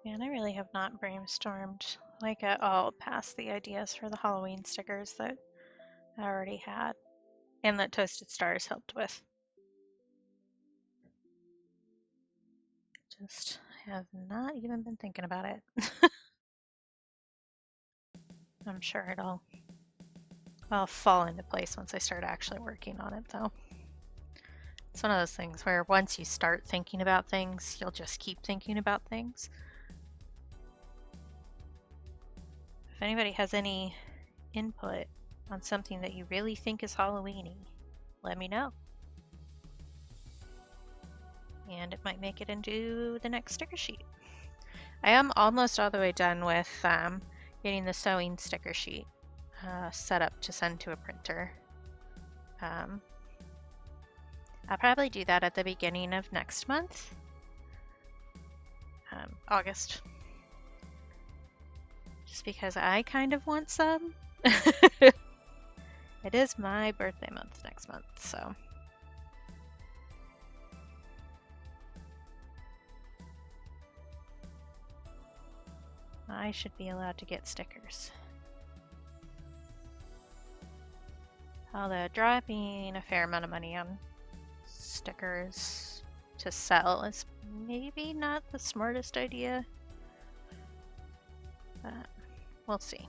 Man, I really have not brainstormed like at all past the ideas for the Halloween stickers that I already had and that Toasted Stars helped with. Just have not even been thinking about it. I'm sure I'll fall into place once I start actually working on it though. It's one of those things where once you start thinking about things, you'll just keep thinking about things. If anybody has any input on something that you really think is Halloweeny, let me know. And it might make it into the next sticker sheet. I am almost all the way done with getting the sewing sticker sheet set up to send to a printer. I'll probably do that at the beginning of next month, August, just because I kind of want some. It is my birthday month next month, so. I should be allowed to get stickers. Although dropping a fair amount of money on stickers to sell is maybe not the smartest idea. But we'll see.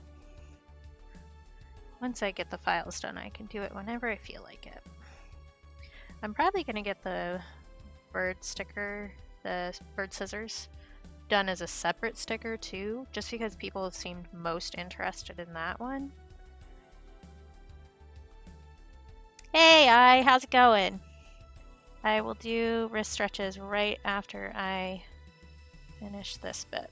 Once I get the files done, I can do it whenever I feel like it. I'm probably going to get the bird sticker, the bird scissors, done as a separate sticker too, just because people have seemed most interested in that one. Hey, how's it going? I will do wrist stretches right after I finish this bit.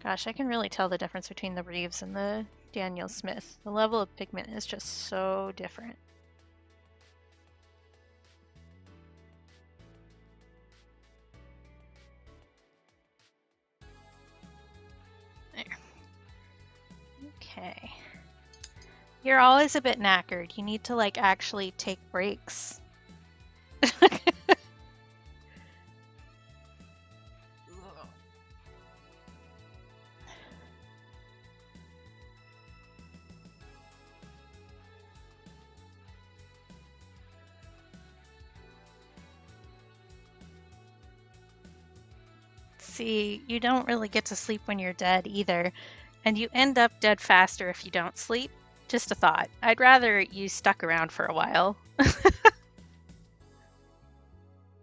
Gosh, I can really tell the difference between the Reeves and the Daniel Smith. The level of pigment is just so different. There. Okay. You're always a bit knackered. You need to like actually take breaks. See, you don't really get to sleep when you're dead either, and you end up dead faster if you don't sleep. Just a thought. I'd rather you stuck around for a while.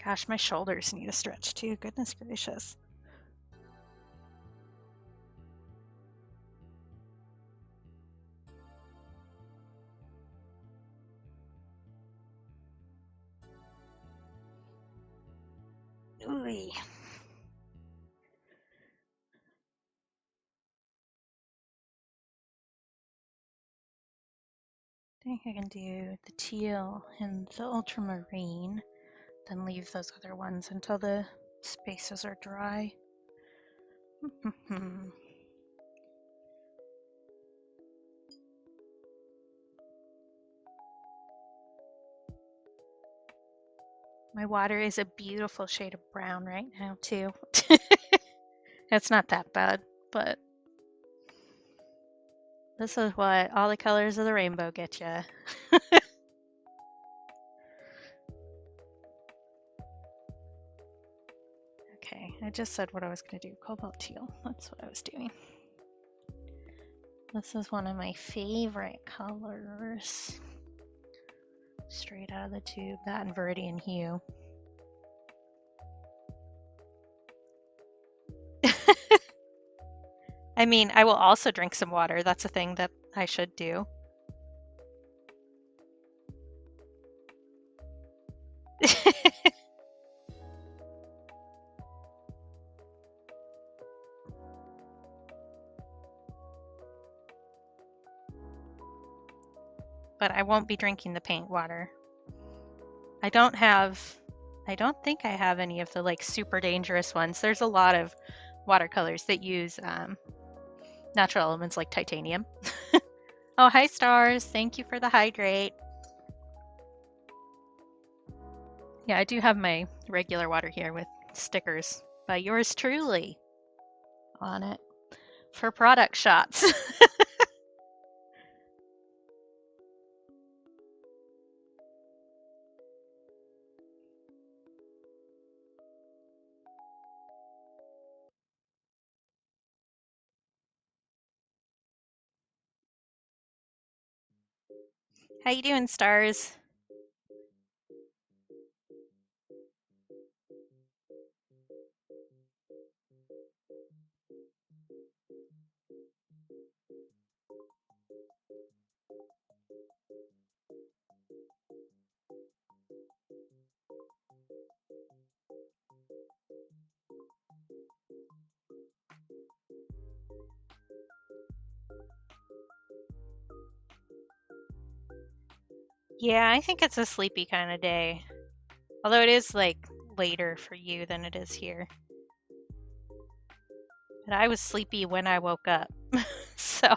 Gosh, my shoulders need a stretch too. Goodness gracious. Ooh. I think I can do the teal and the ultramarine, then leave those other ones until the spaces are dry. My water is a beautiful shade of brown right now, too. It's not that bad, but this is what all the colors of the rainbow get you. Okay, I just said what I was going to do. Cobalt teal. That's what I was doing. This is one of my favorite colors. Straight out of the tube, that and Viridian Hue. I mean, I will also drink some water. That's a thing that I should do. But I won't be drinking the paint water. I don't think I have any of the like super dangerous ones. There's a lot of watercolors that use natural elements like titanium. Oh, hi Stars. Thank you for the hydrate. Yeah, I do have my regular water here with stickers by yours truly on it for product shots. How you doing, Stars? Yeah, I think it's a sleepy kind of day. Although it is like later for you than it is here. But I was sleepy when I woke up. So.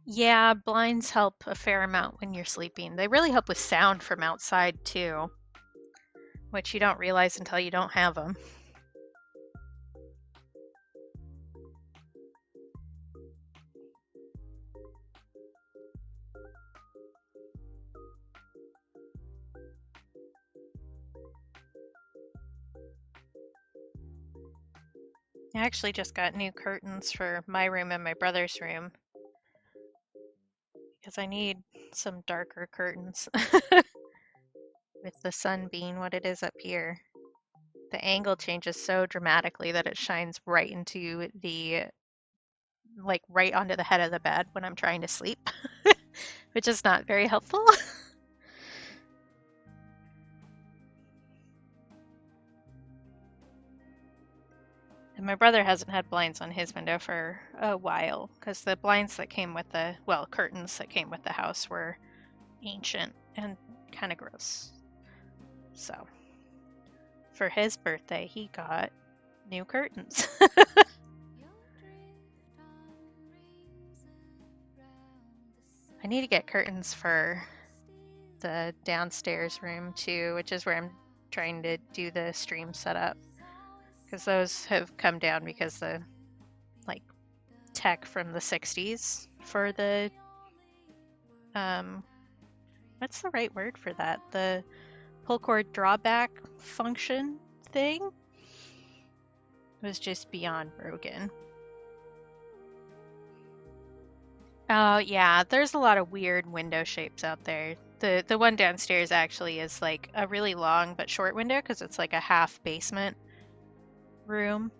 Yeah, blinds help a fair amount when you're sleeping. They really help with sound from outside too, which you don't realize until you don't have them. I actually just got new curtains for my room and my brother's room because I need some darker curtains with the sun being what it is up here. The angle changes so dramatically that it shines right into the, like right onto the head of the bed when I'm trying to sleep, which is not very helpful. And my brother hasn't had blinds on his window for a while because the blinds that came with the, well, curtains that came with the house were ancient and kind of gross. So for his birthday, he got new curtains. I need to get curtains for the downstairs room too, which is where I'm trying to do the stream setup, because those have come down because the like tech from the 60s for the what's the right word for that, the pull cord drawback function thing was just beyond broken. Oh yeah, there's a lot of weird window shapes out there. The one downstairs actually is like a really long but short window because it's like a half basement room.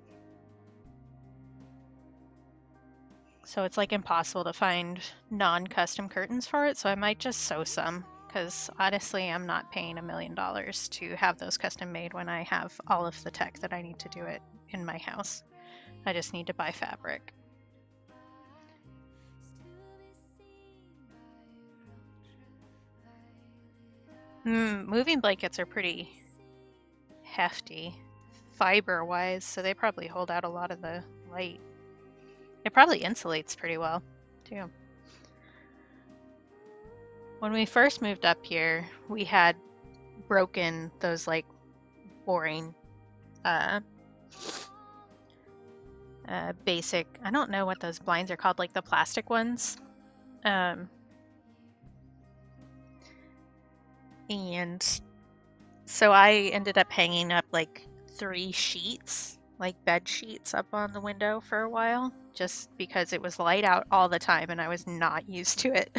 So it's like impossible to find non-custom curtains for it. So I might just sew some because honestly, I'm not paying $1 million to have those custom made when I have all of the tech that I need to do it in my house. I just need to buy fabric. Moving blankets are pretty hefty fiber-wise, so they probably hold out a lot of the light. It probably insulates pretty well, too. When we first moved up here, we had broken those like boring basic, I don't know what those blinds are called, like the plastic ones. And so I ended up hanging up like 3 sheets, like bed sheets up on the window for a while, just because it was light out all the time and I was not used to it.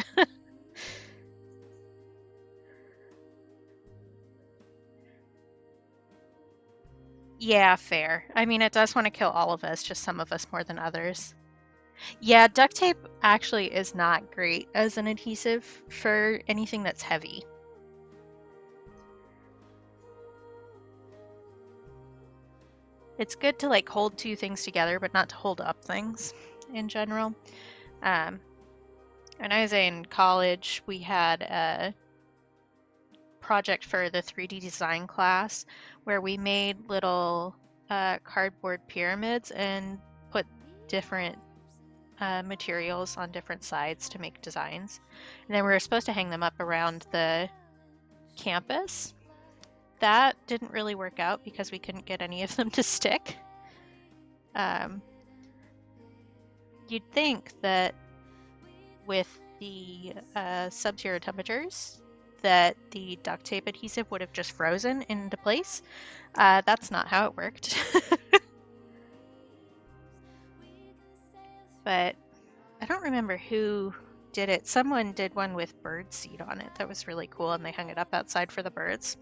Yeah, fair. I mean, it does want to kill all of us, just some of us more than others. Yeah, duct tape actually is not great as an adhesive for anything that's heavy. It's good to like hold 2 things together, but not to hold up things in general. When I was in college, we had a project for the 3D design class where we made little cardboard pyramids and put different materials on different sides to make designs. And then we were supposed to hang them up around the campus. That didn't really work out because we couldn't get any of them to stick. You'd think that with the sub-zero temperatures that the duct tape adhesive would have just frozen into place. That's not how it worked. But I don't remember who did it. Someone did one with bird seed on it. That was really cool, and they hung it up outside for the birds.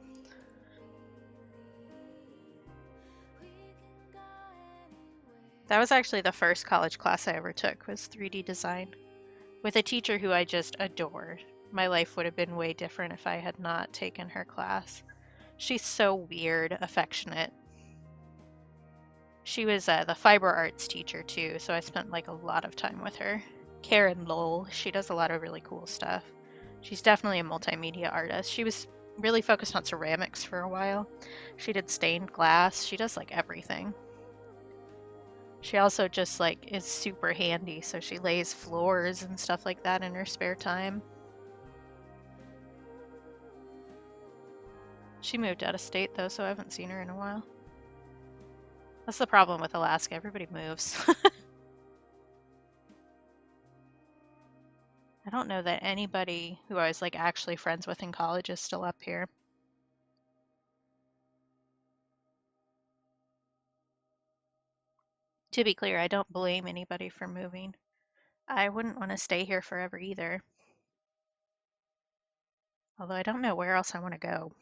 That was actually the first college class I ever took, was 3D design, with a teacher who I just adored. My life would have been way different if I had not taken her class. She's so weird, affectionate. She was the fiber arts teacher too, so I spent like a lot of time with her. Karen Lowell, she does a lot of really cool stuff. She's definitely a multimedia artist. She was really focused on ceramics for a while. She did stained glass. She does like everything. She also just like is super handy, so she lays floors and stuff like that in her spare time. She moved out of state though, so I haven't seen her in a while. That's the problem with Alaska, everybody moves. I don't know that anybody who I was like actually friends with in college is still up here. To be clear, I don't blame anybody for moving. I wouldn't want to stay here forever either. Although I don't know where else I want to go.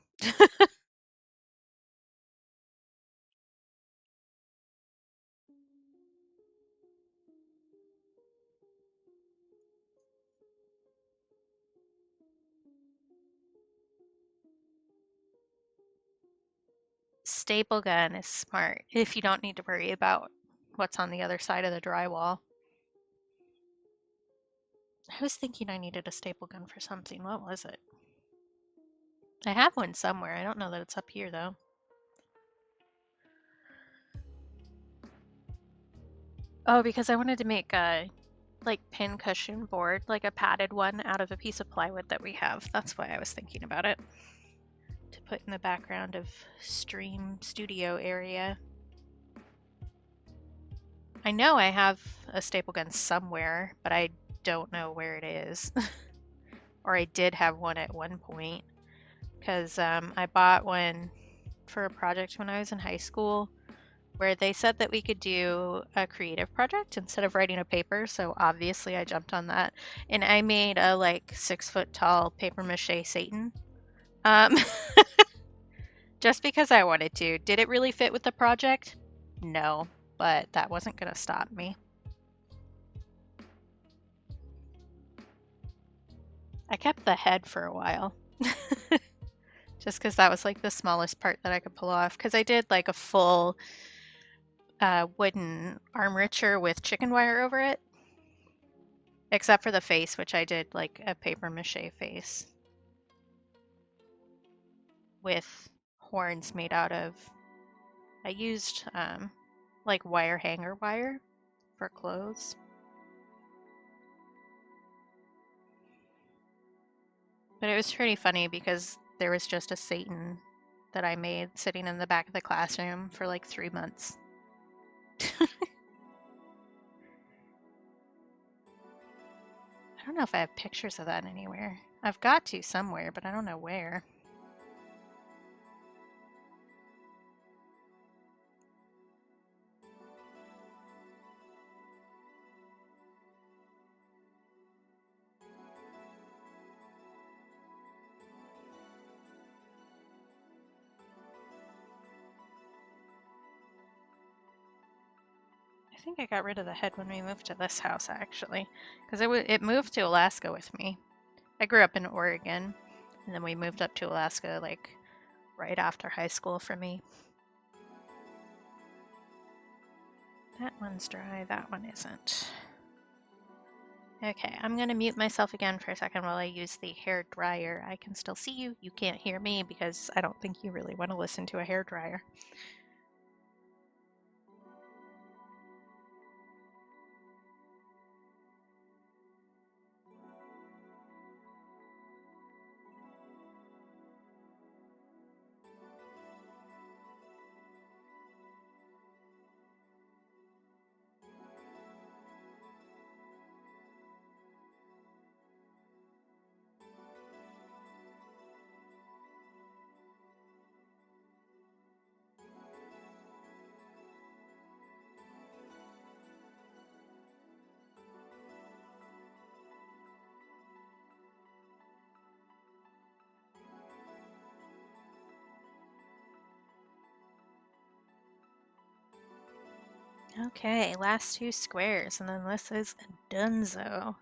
Staple gun is smart if you don't need to worry about what's on the other side of the drywall. I was thinking I needed a staple gun for something. What was it? I have one somewhere. I don't know that it's up here though. Oh, because I wanted to make a like pin cushion board, like a padded one out of a piece of plywood that we have. That's why I was thinking about it. To put in the background of stream studio area. I know I have a staple gun somewhere, but I don't know where it is. Or I did have one at one point, because I bought one for a project when I was in high school where they said that we could do a creative project instead of writing a paper. So obviously I jumped on that, and I made a like 6 foot tall paper mache Satan. Um, just because I wanted to. Did it really fit with the project? No, but that wasn't gonna stop me. I kept the head for a while. Just because that was like the smallest part that I could pull off. Because I did like a full wooden armature with chicken wire over it. Except for the face, which I did like a paper mache face. With horns made out of, I used like wire hanger wire for clothes. But it was pretty funny because there was just a Satan that I made sitting in the back of the classroom for like 3 months. I don't know if I have pictures of that anywhere. I've got to somewhere, but I don't know where. I think I got rid of the head when we moved to this house, actually, because it moved to Alaska with me. I grew up in Oregon, and then we moved up to Alaska like right after high school for me. That one's dry, that one isn't. Okay, I'm gonna mute myself again for a second while I use the hair dryer. I can still see you. You can't hear me because I don't think you really want to listen to a hair dryer. Okay, last 2 squares, and then this is donezo.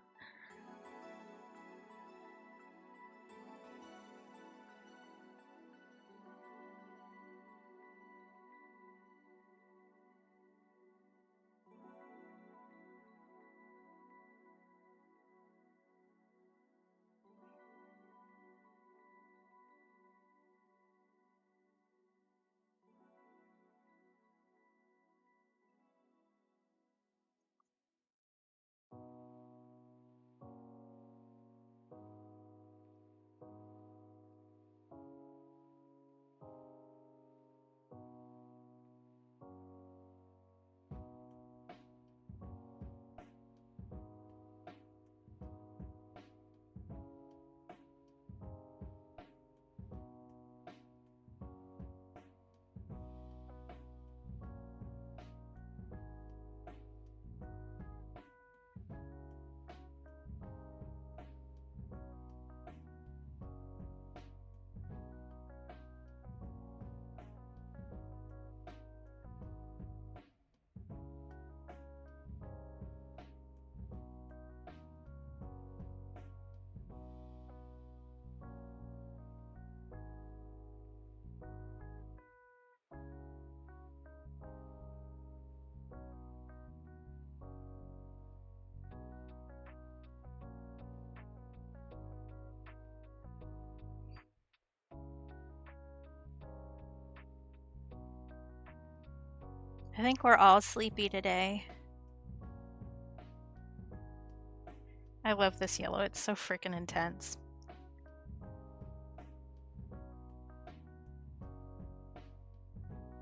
I think we're all sleepy today. I love this yellow, it's so freaking intense.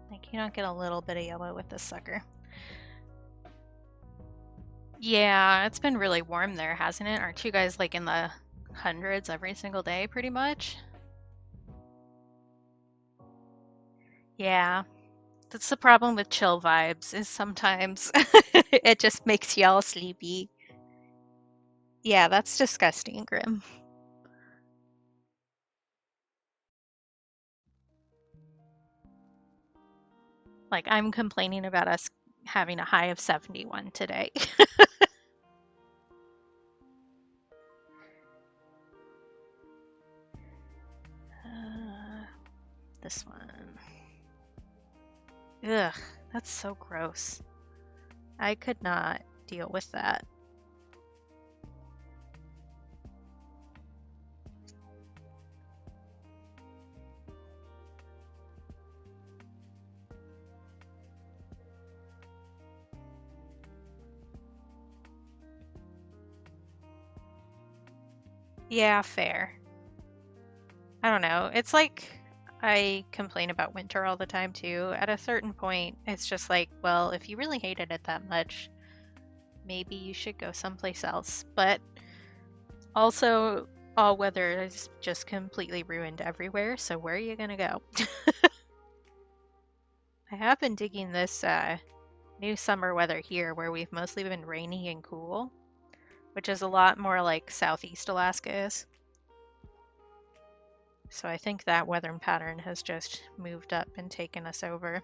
Like, you don't get a little bit of yellow with this sucker. Yeah, it's been really warm there, hasn't it? Aren't you guys like in the hundreds every single day, pretty much? Yeah. That's the problem with chill vibes, is sometimes it just makes you all sleepy. Yeah, that's disgusting, Grim. Like, I'm complaining about us having a high of 71 today. This one. Ugh, that's so gross. I could not deal with that. Yeah, fair. I don't know. It's like I complain about winter all the time too. At a certain point, it's just like, well, if you really hated it that much, maybe you should go someplace else. But also, all weather is just completely ruined everywhere, so where are you gonna go? I have been digging this new summer weather here where we've mostly been rainy and cool, which is a lot more like Southeast Alaska is. So I think that weather pattern has just moved up and taken us over.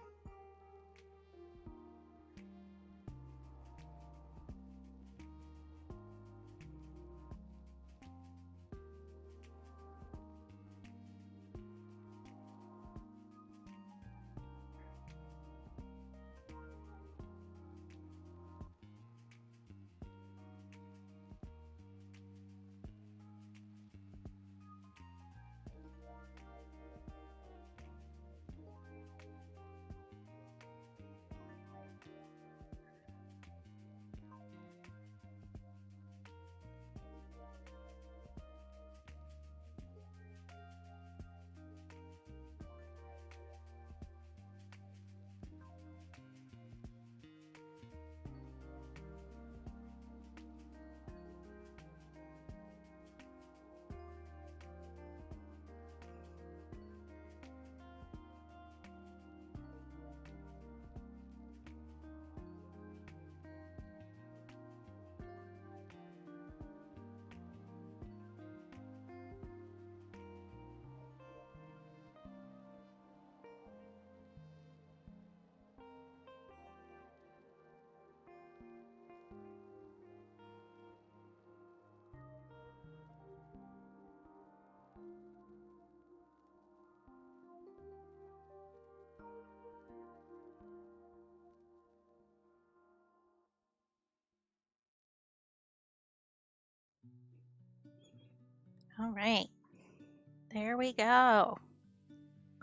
All right, there we go.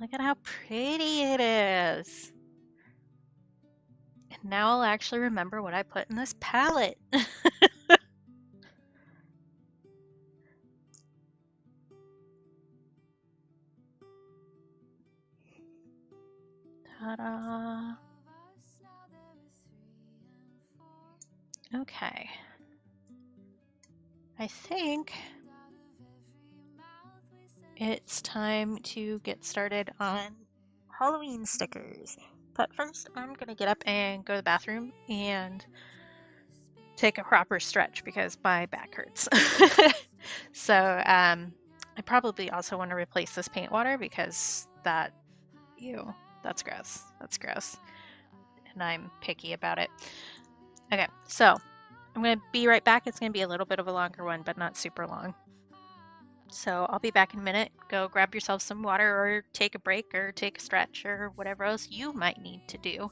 Look at how pretty it is. And now I'll actually remember what I put in this palette. Ta-da! Okay. I think it's time to get started on Halloween stickers. But first, I'm gonna get up and go to the bathroom and take a proper stretch because my back hurts. So, I probably also want to replace this paint water because ew, that's gross. That's gross. And I'm picky about it. Okay, so I'm gonna be right back. It's gonna be a little bit of a longer one, but not super long. So I'll be back in a minute. Go grab yourself some water or take a break or take a stretch or whatever else you might need to do.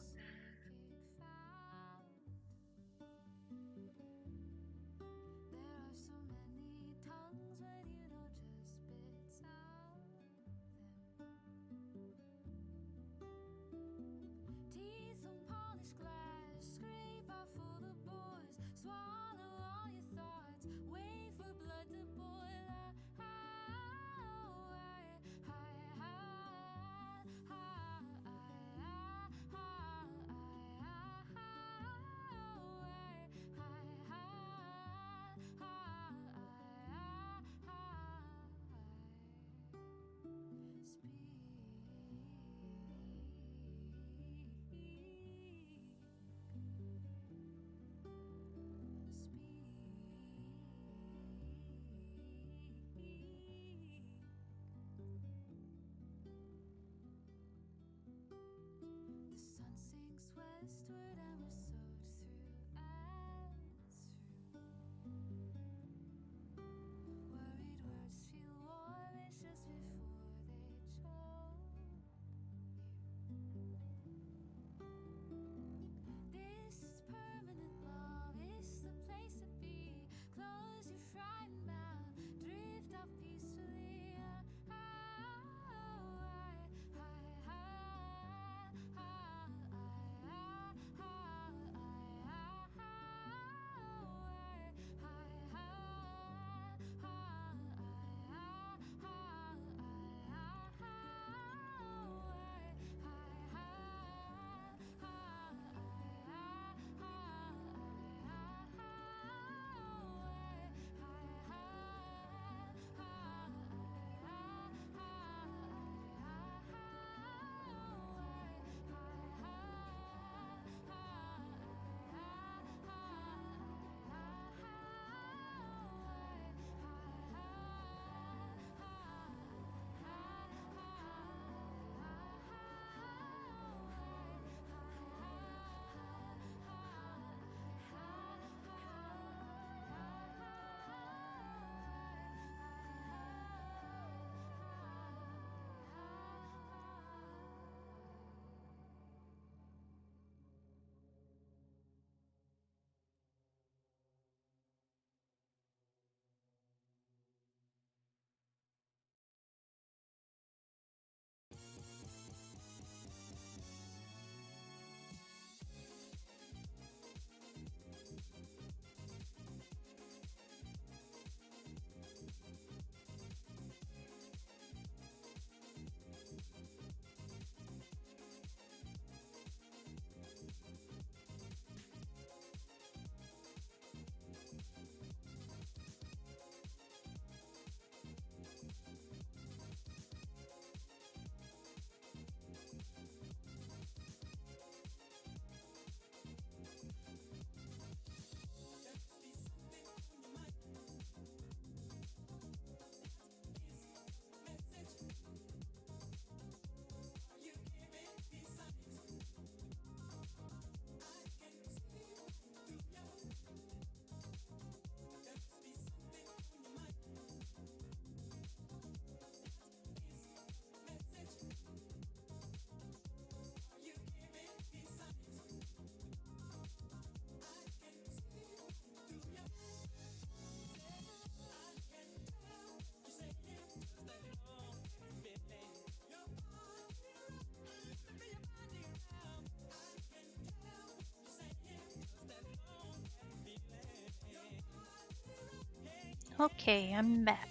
Okay, I'm back.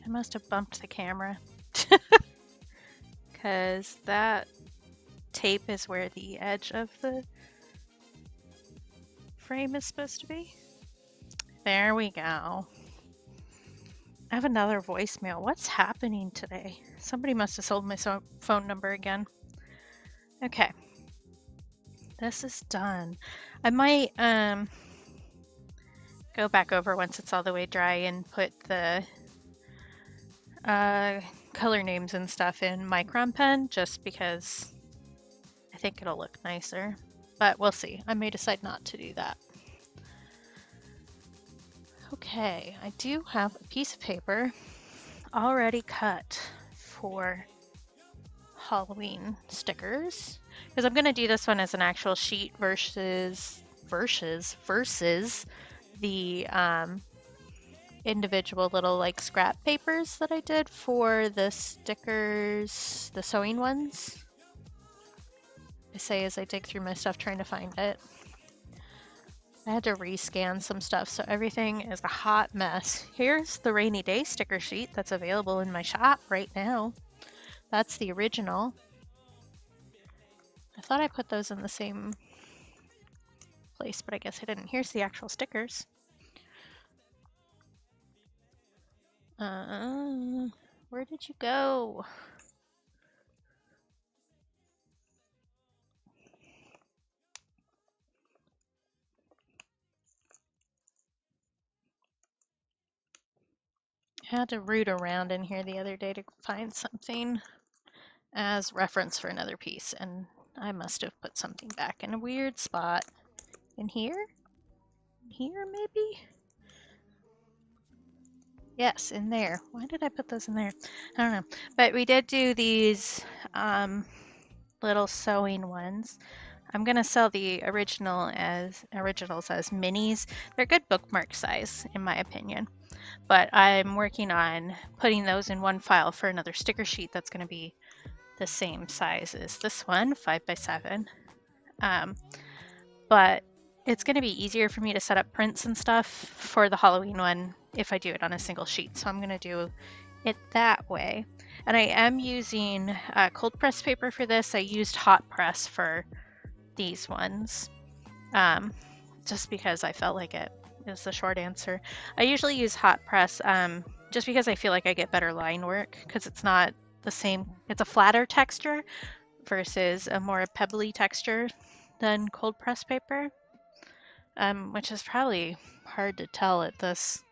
I must have bumped the camera. Because that tape is where the edge of the frame is supposed to be. There we go. I have another voicemail. What's happening today? Somebody must have sold my phone number again. Okay. This is done. I might go back over once it's all the way dry and put the color names and stuff in Micron pen just because I think it'll look nicer. But we'll see. I may decide not to do that. Okay, I do have a piece of paper already cut for Halloween stickers because I'm going to do this one as an actual sheet versus the individual little like scrap papers that I did for the stickers, the sewing ones. I say as I dig through my stuff trying to find it. I had to rescan some stuff, so everything is a hot mess. Here's the rainy day sticker sheet that's available in my shop right now. That's the original. I thought I put those in the same place, but I guess I didn't. Here's the actual stickers. Where did you go? I had to root around in here the other day to find something as reference for another piece, and I must have put something back in a weird spot. In here? Here, maybe? Yes, in there. Why did I put those in there? I don't know. But we did do these little sewing ones. I'm gonna sell the originals as minis. They're good bookmark size, in my opinion. But I'm working on putting those in one file for another sticker sheet that's gonna be the same size as this one, 5x7. But it's going to be easier for me to set up prints and stuff for the Halloween one if I do it on a single sheet. So I'm going to do it that way. And I am using cold press paper for this. I used hot press for these ones just because I felt like it is the short answer. I usually use hot press just because I feel like I get better line work because it's not the same. It's a flatter texture versus a more pebbly texture than cold press paper, which is probably hard to tell at this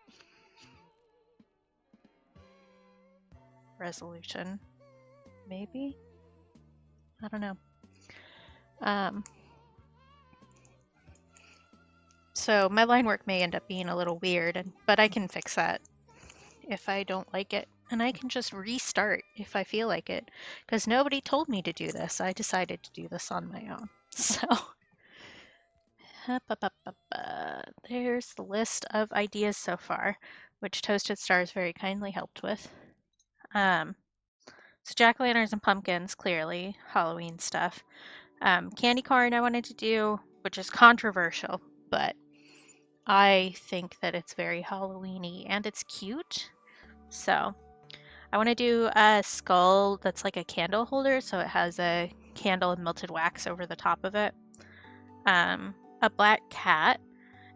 resolution. Maybe? I don't know. So my line work may end up being a little weird, but I can fix that if I don't like it. And I can just restart if I feel like it, because nobody told me to do this. I decided to do this on my own. So there's the list of ideas so far, which Toasted Stars very kindly helped with. So jack-o'-lanterns and pumpkins, clearly, Halloween stuff. Candy corn I wanted to do, which is controversial, but I think that it's very Halloween-y and it's cute. So I want to do a skull that's like a candle holder, so it has a candle and melted wax over the top of it. A black cat,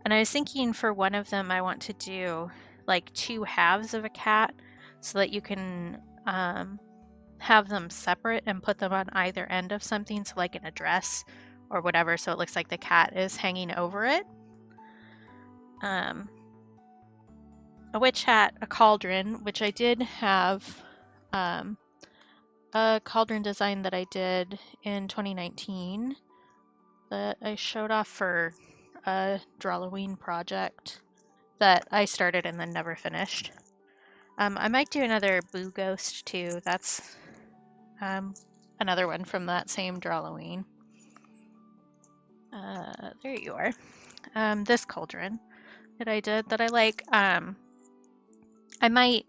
and I was thinking for one of them I want to do like two halves of a cat so that you can have them separate and put them on either end of something, so like in a dress or whatever, so it looks like the cat is hanging over it. A witch hat, a cauldron, which I did have a cauldron design that I did in 2019 that I showed off for a Drawloween project that I started and then never finished. I might do another Boo Ghost too. That's another one from that same Drawloween. There you are. This cauldron that I did that I like. I might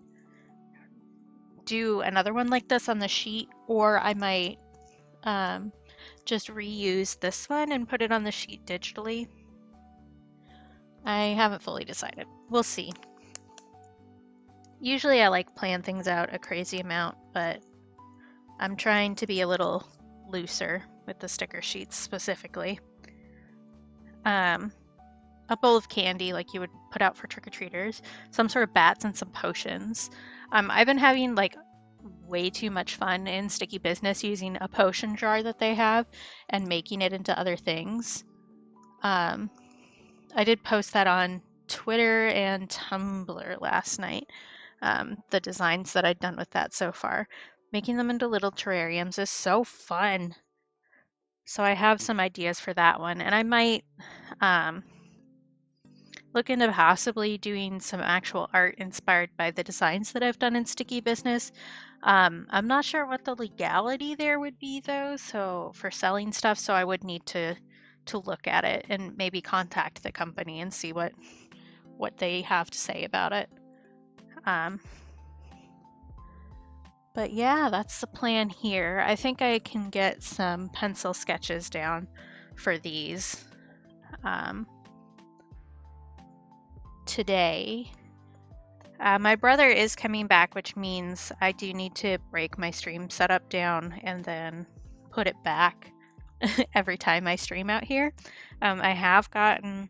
do another one like this on the sheet, or I might just reuse this one and put it on the sheet digitally. I haven't fully decided. We'll see. Usually I like plan things out a crazy amount, but I'm trying to be a little looser with the sticker sheets specifically. A bowl of candy like you would put out for trick-or-treaters, some sort of bats and some potions. I've been having like way too much fun in Sticky Business using a potion jar that they have and making it into other things. I did post that on Twitter and Tumblr last night, the designs that I'd done with that so far. Making them into little terrariums is so fun. So I have some ideas for that one, and I might look into possibly doing some actual art inspired by the designs that I've done in Sticky Business. I'm not sure what the legality there would be though, so for selling stuff, so I would need to look at it and maybe contact the company and see what they have to say about it. But yeah, that's the plan here. I think I can get some pencil sketches down for these today. My brother is coming back, which means I do need to break my stream setup down and then put it back every time I stream out here. I have gotten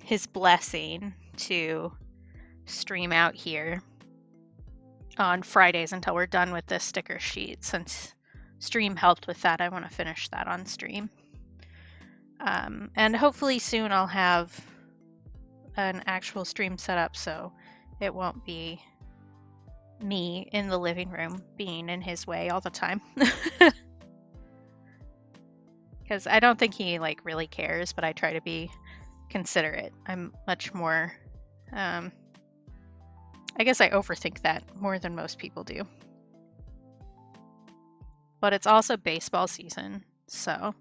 his blessing to stream out here on Fridays until we're done with this sticker sheet. Since stream helped with that, I want to finish that on stream. And hopefully soon I'll have an actual stream set up so it won't be me in the living room being in his way all the time. Because I don't think he like really cares, but I try to be considerate. I'm much more I guess I overthink that more than most people do. But it's also baseball season, so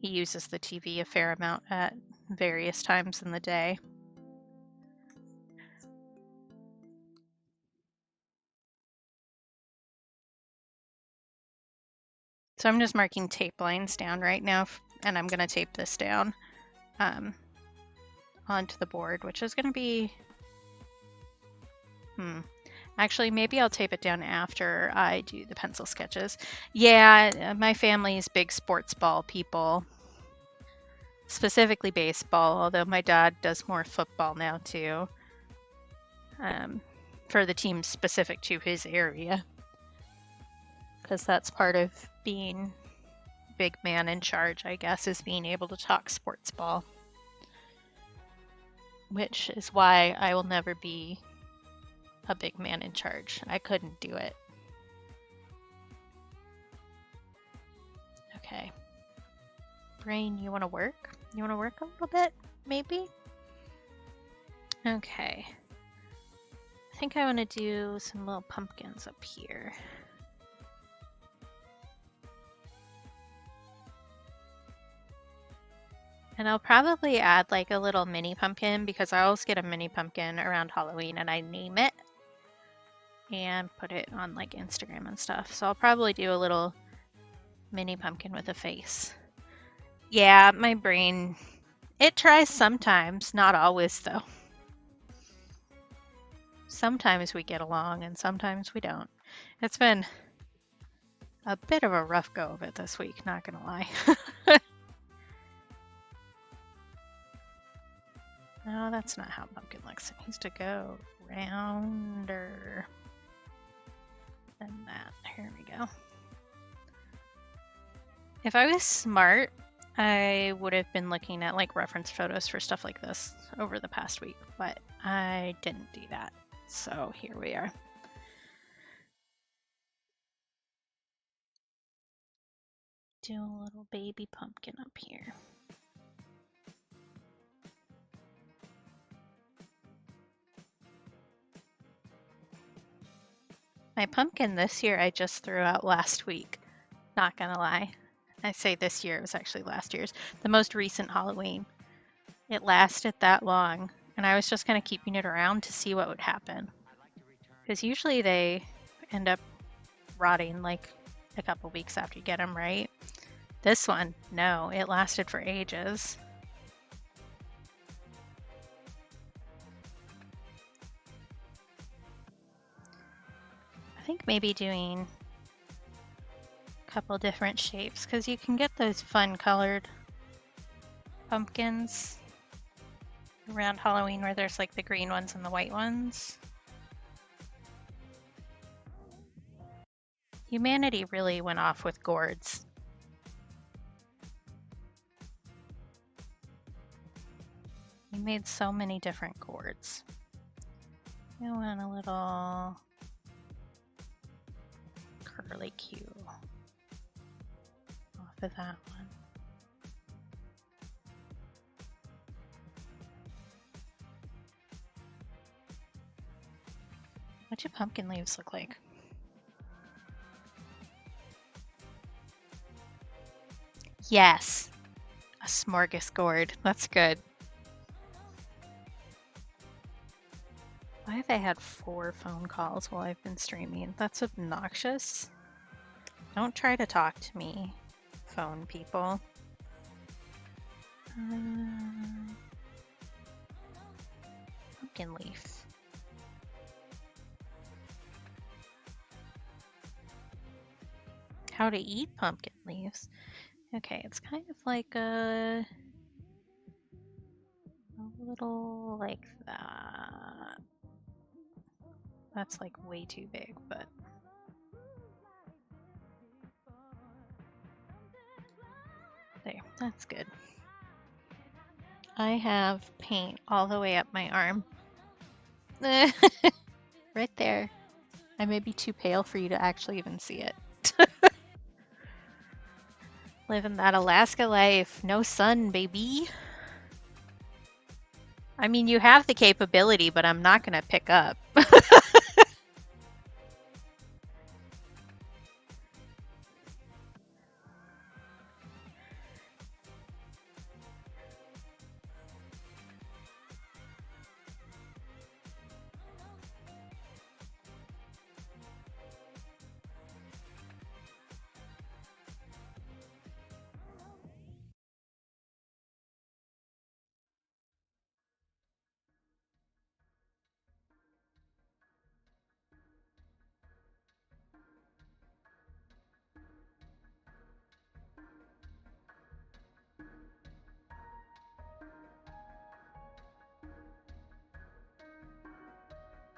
he uses the TV a fair amount at various times in the day. So I'm just marking tape lines down right now, and I'm going to tape this down onto the board, which is going to be... Actually, maybe I'll tape it down after I do the pencil sketches. Yeah, my family is big sports ball people, specifically baseball, although my dad does more football now too, for the teams specific to his area, because that's part of being big man in charge, I guess, is being able to talk sports ball, which is why I will never be a big man in charge. I couldn't do it. Okay. Brain, you want to work? You want to work a little bit, maybe? Okay. I think I want to do some little pumpkins up here. And I'll probably add like a little mini pumpkin, because I always get a mini pumpkin around Halloween and I name it and put it on like Instagram and stuff. So I'll probably do a little mini pumpkin with a face. Yeah, my brain, it tries sometimes, not always though. Sometimes we get along and sometimes we don't. It's been a bit of a rough go of it this week, not gonna lie. No, that's not how pumpkin looks. It needs to go rounder than that. Here we go. If I was smart, I would have been looking at like reference photos for stuff like this over the past week, but I didn't do that. So here we are. Do a little baby pumpkin up here. My pumpkin this year I just threw out last week. Not gonna lie. I say this year, it was actually last year's. The most recent Halloween. It lasted that long, and I was just kind of keeping it around to see what would happen. Because usually they end up rotting like a couple weeks after you get them, right? This one, no, it lasted for ages. I think maybe doing a couple different shapes, because you can get those fun colored pumpkins around Halloween where there's like the green ones and the white ones. Humanity really went off with gourds. We made so many different gourds. I want a little curly Q off of that one. What do pumpkin leaves look like? Yes, a smorgasbord. That's good. Why have I had 4 phone calls while I've been streaming? That's obnoxious. Don't try to talk to me, phone people. Pumpkin leaf. How to eat pumpkin leaves. Okay, it's kind of like a little like that. That's like way too big, but there, that's good. I have paint all the way up my arm. Right there. I may be too pale for you to actually even see it. Living that Alaska life. No sun, baby. I mean, you have the capability, but I'm not going to pick up.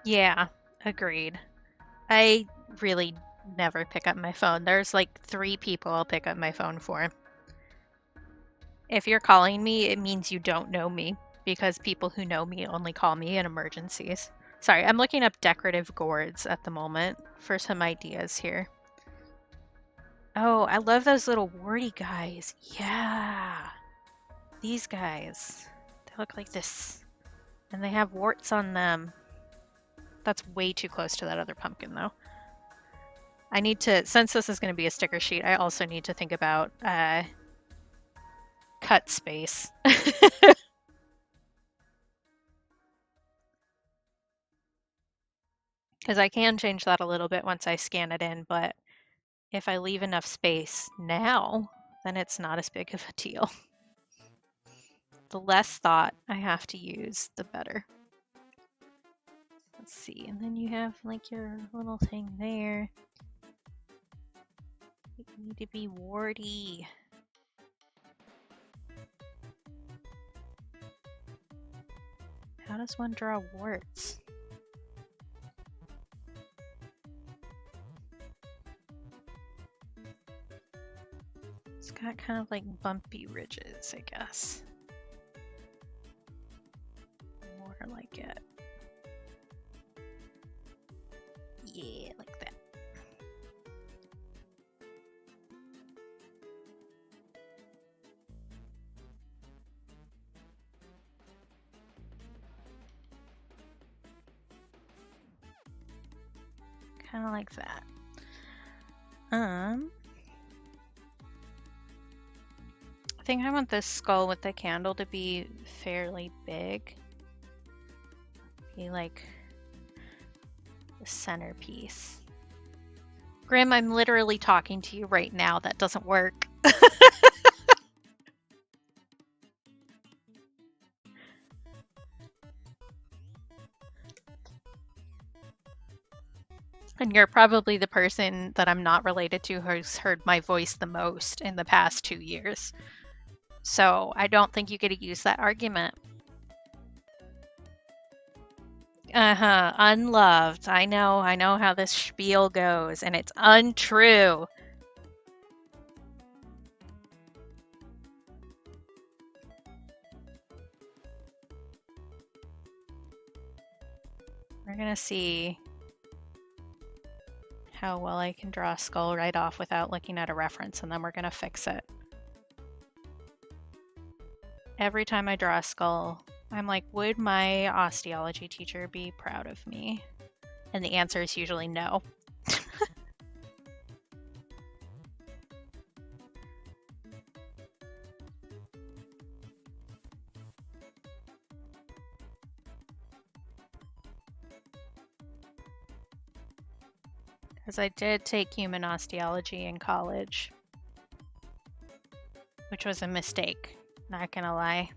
Yeah, agreed. I really never pick up my phone. There's like 3 people I'll pick up my phone for. If you're calling me, it means you don't know me, because people who know me only call me in emergencies. Sorry, I'm looking up decorative gourds at the moment for some ideas here. Oh, I love those little warty guys. Yeah. These guys. They look like this. And they have warts on them. That's way too close to that other pumpkin, though. I need to, since this is going to be a sticker sheet, I also need to think about cut space. Because I can change that a little bit once I scan it in, but if I leave enough space now, then it's not as big of a deal. The less thought I have to use, the better. Let's see, and then you have like your little thing there. You need to be warty. How does one draw warts? It's got kind of like bumpy ridges, I guess. More like it. Yeah, like that. Kind of like that. I think I want this skull with the candle to be fairly big. Be like the centerpiece. Grim, I'm literally talking to you right now. That doesn't work. And you're probably the person that I'm not related to who's heard my voice the most in the past 2 years. So I don't think you get to use that argument. Unloved. I know how this spiel goes, and it's untrue. We're gonna see how well I can draw a skull right off without looking at a reference, and then we're gonna fix it. Every time I draw a skull, I'm like, would my osteology teacher be proud of me? And the answer is usually no. Because I did take human osteology in college, which was a mistake, not gonna lie.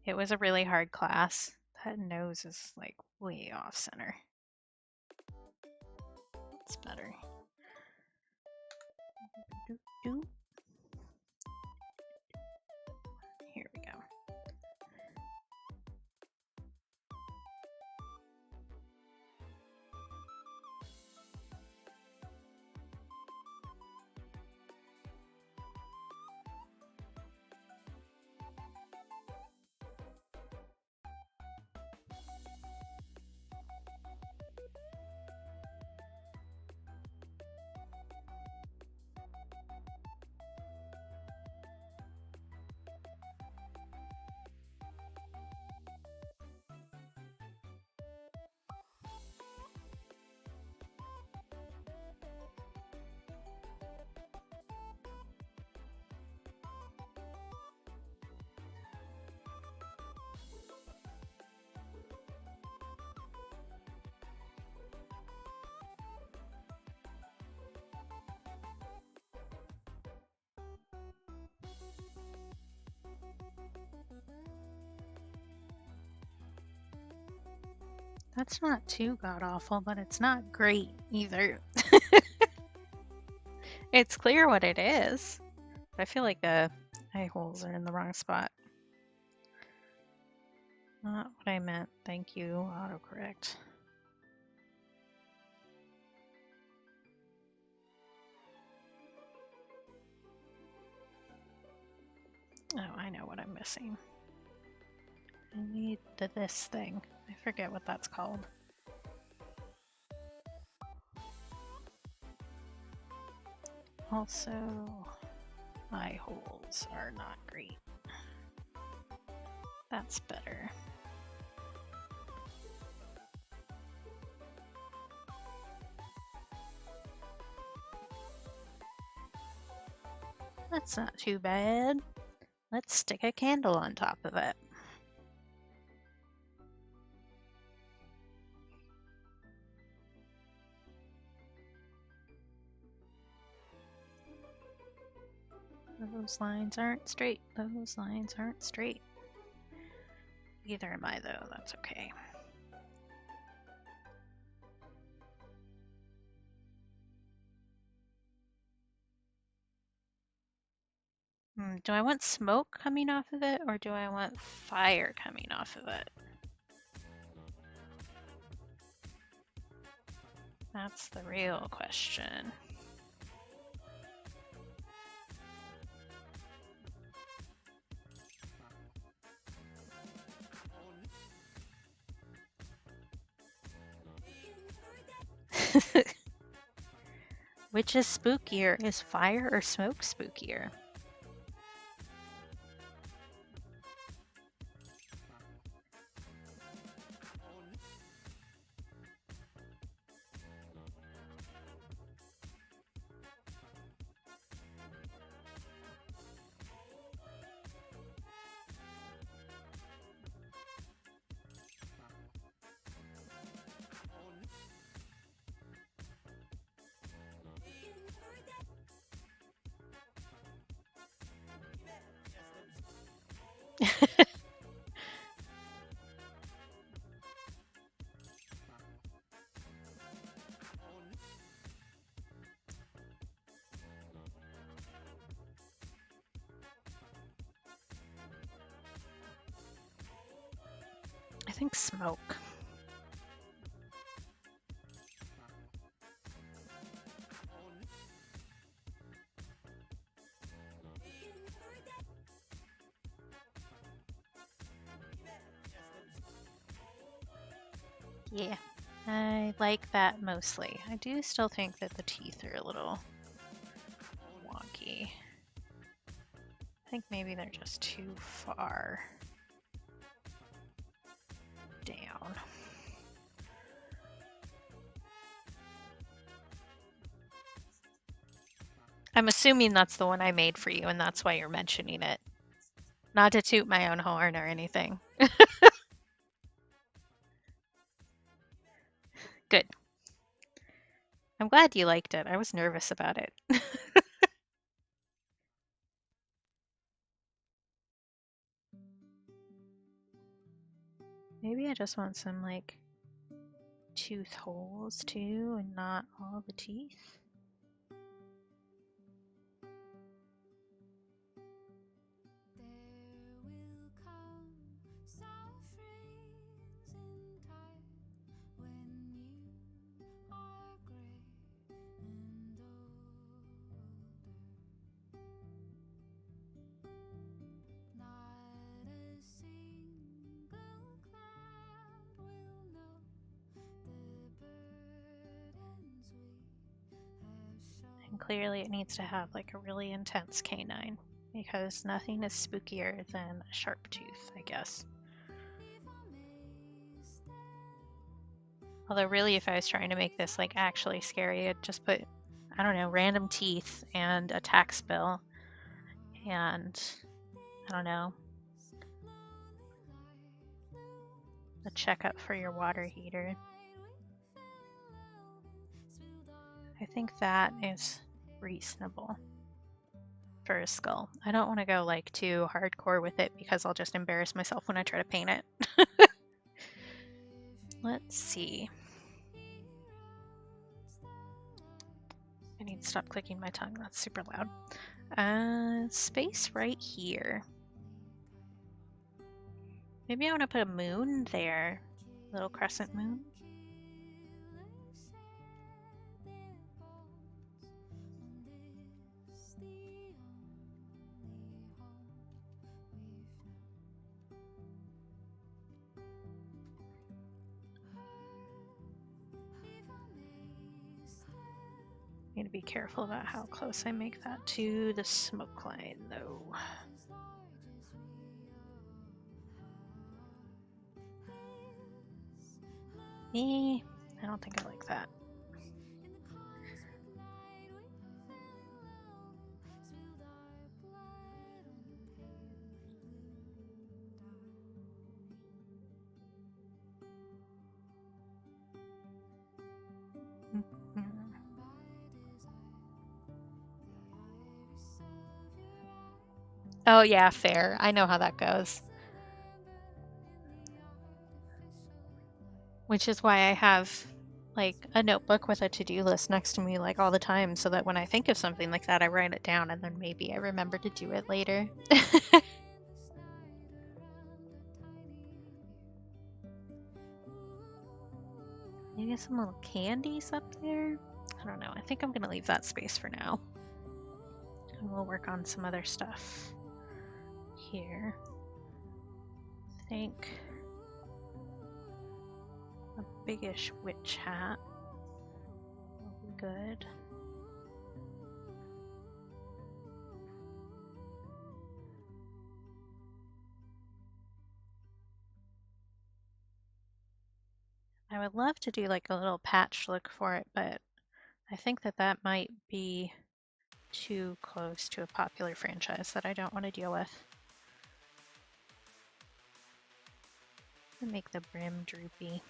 It was a really hard class. That nose is like way off center. It's better. Here we go. That's not too god-awful, but it's not great either. It's clear what it is. But I feel like the eye holes are in the wrong spot. Not what I meant. Thank you, autocorrect. Oh, I know what I'm missing. I need this thing. I forget what that's called. Also, eye holes are not great. That's better. That's not too bad. Let's stick a candle on top of it. Those lines aren't straight. Those lines aren't straight. Neither am I, though. That's okay. Do I want smoke coming off of it, or do I want fire coming off of it? That's the real question. Which is spookier? Is fire or smoke spookier? I think smoke. Yeah, I like that mostly. I do still think that the teeth are a little wonky. I think maybe they're just too far down. I'm assuming that's the one I made for you, and that's why you're mentioning it. Not to toot my own horn or anything. Good. I'm glad you liked it. I was nervous about it. Maybe I just want some like tooth holes too and not all the teeth. There will come soft rains in time when you are gray and older. Not a single cloud will know the burdens we have shown. And clearly it needs to have like a really intense canine because nothing is spookier than a sharp tooth, I guess. Although really if I was trying to make this like actually scary, I'd just put, I don't know, random teeth and a tax bill and I don't know, a checkup for your water heater. I think that is reasonable for a skull. I don't want to go like too hardcore with it because I'll just embarrass myself when I try to paint it. Let's see. I need to stop clicking my tongue. That's super loud. Space right here. Maybe I want to put a moon there. Little crescent moon. Need to be careful about how close I make that to the smoke line, though. I don't think I like that. Oh yeah, fair. I know how that goes. Which is why I have like a notebook with a to-do list next to me like all the time so that when I think of something like that, I write it down and then maybe I remember to do it later. Maybe some little candies up there? I don't know. I think I'm gonna leave that space for now. And we'll work on some other stuff here. I think a biggish witch hat will be good. I would love to do like a little patch look for it, but I think that that might be too close to a popular franchise that I don't want to deal with. And make the brim droopy.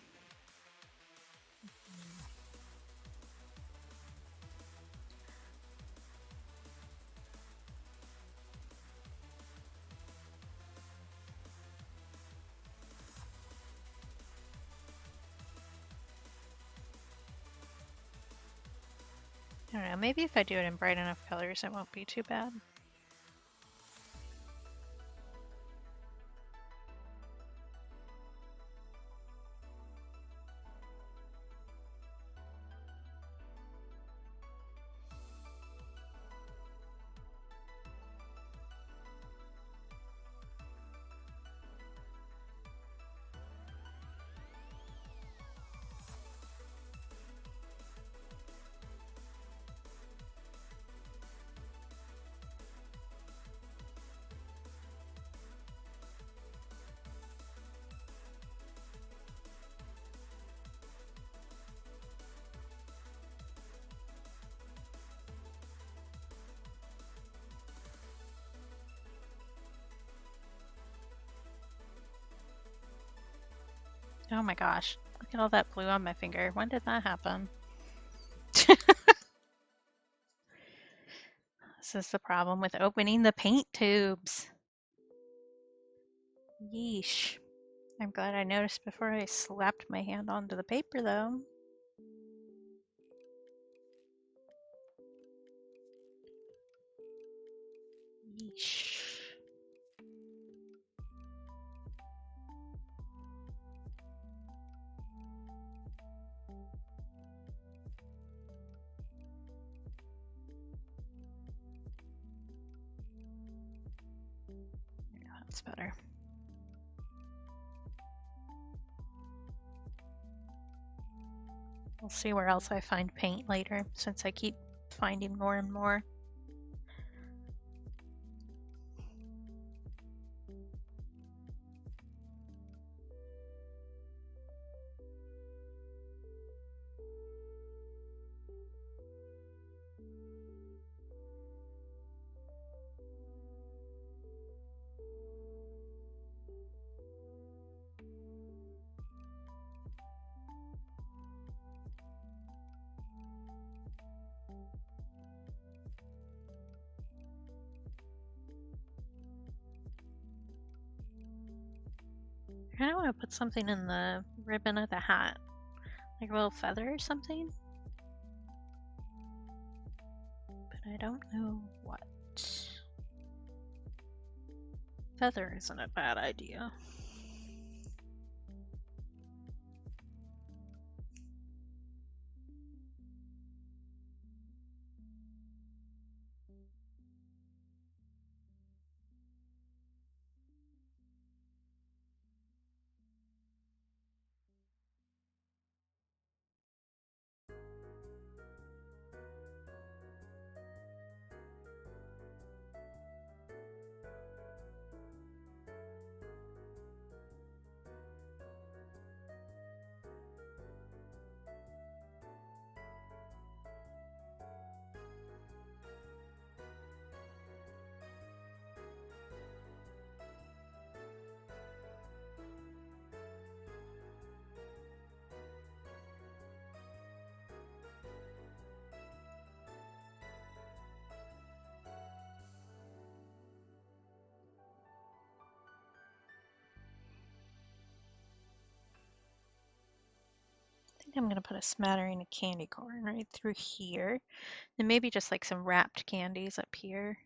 I don't know, maybe if I do it in bright enough colors, it won't be too bad. Oh my gosh, look at all that blue on my finger. When did that happen? This is the problem with opening the paint tubes. Yeesh. I'm glad I noticed before I slapped my hand onto the paper though. Yeesh. Yeah, that's better. We'll see where else I find paint later, since I keep finding more and more. I kind of want to put something in the ribbon of the hat, like a little feather or something. But I don't know what. Feather isn't a bad idea. I think I'm gonna put a smattering of candy corn right through here. And maybe just like some wrapped candies up here.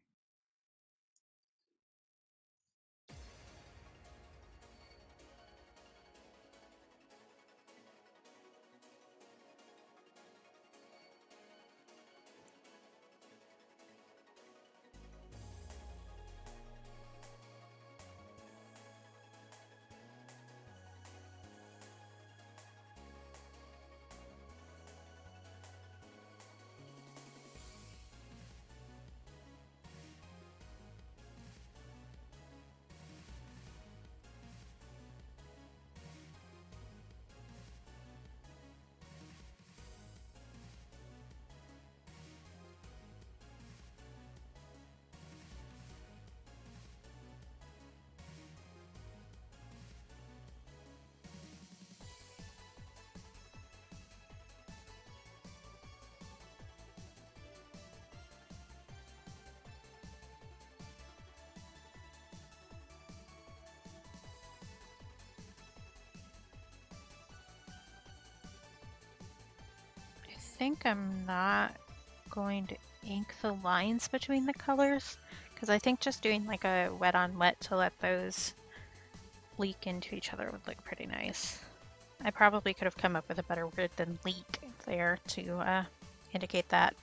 I think I'm not going to ink the lines between the colors, because I think just doing like a wet on wet to let those leak into each other would look pretty nice. I probably could have come up with a better word than leak there to indicate that.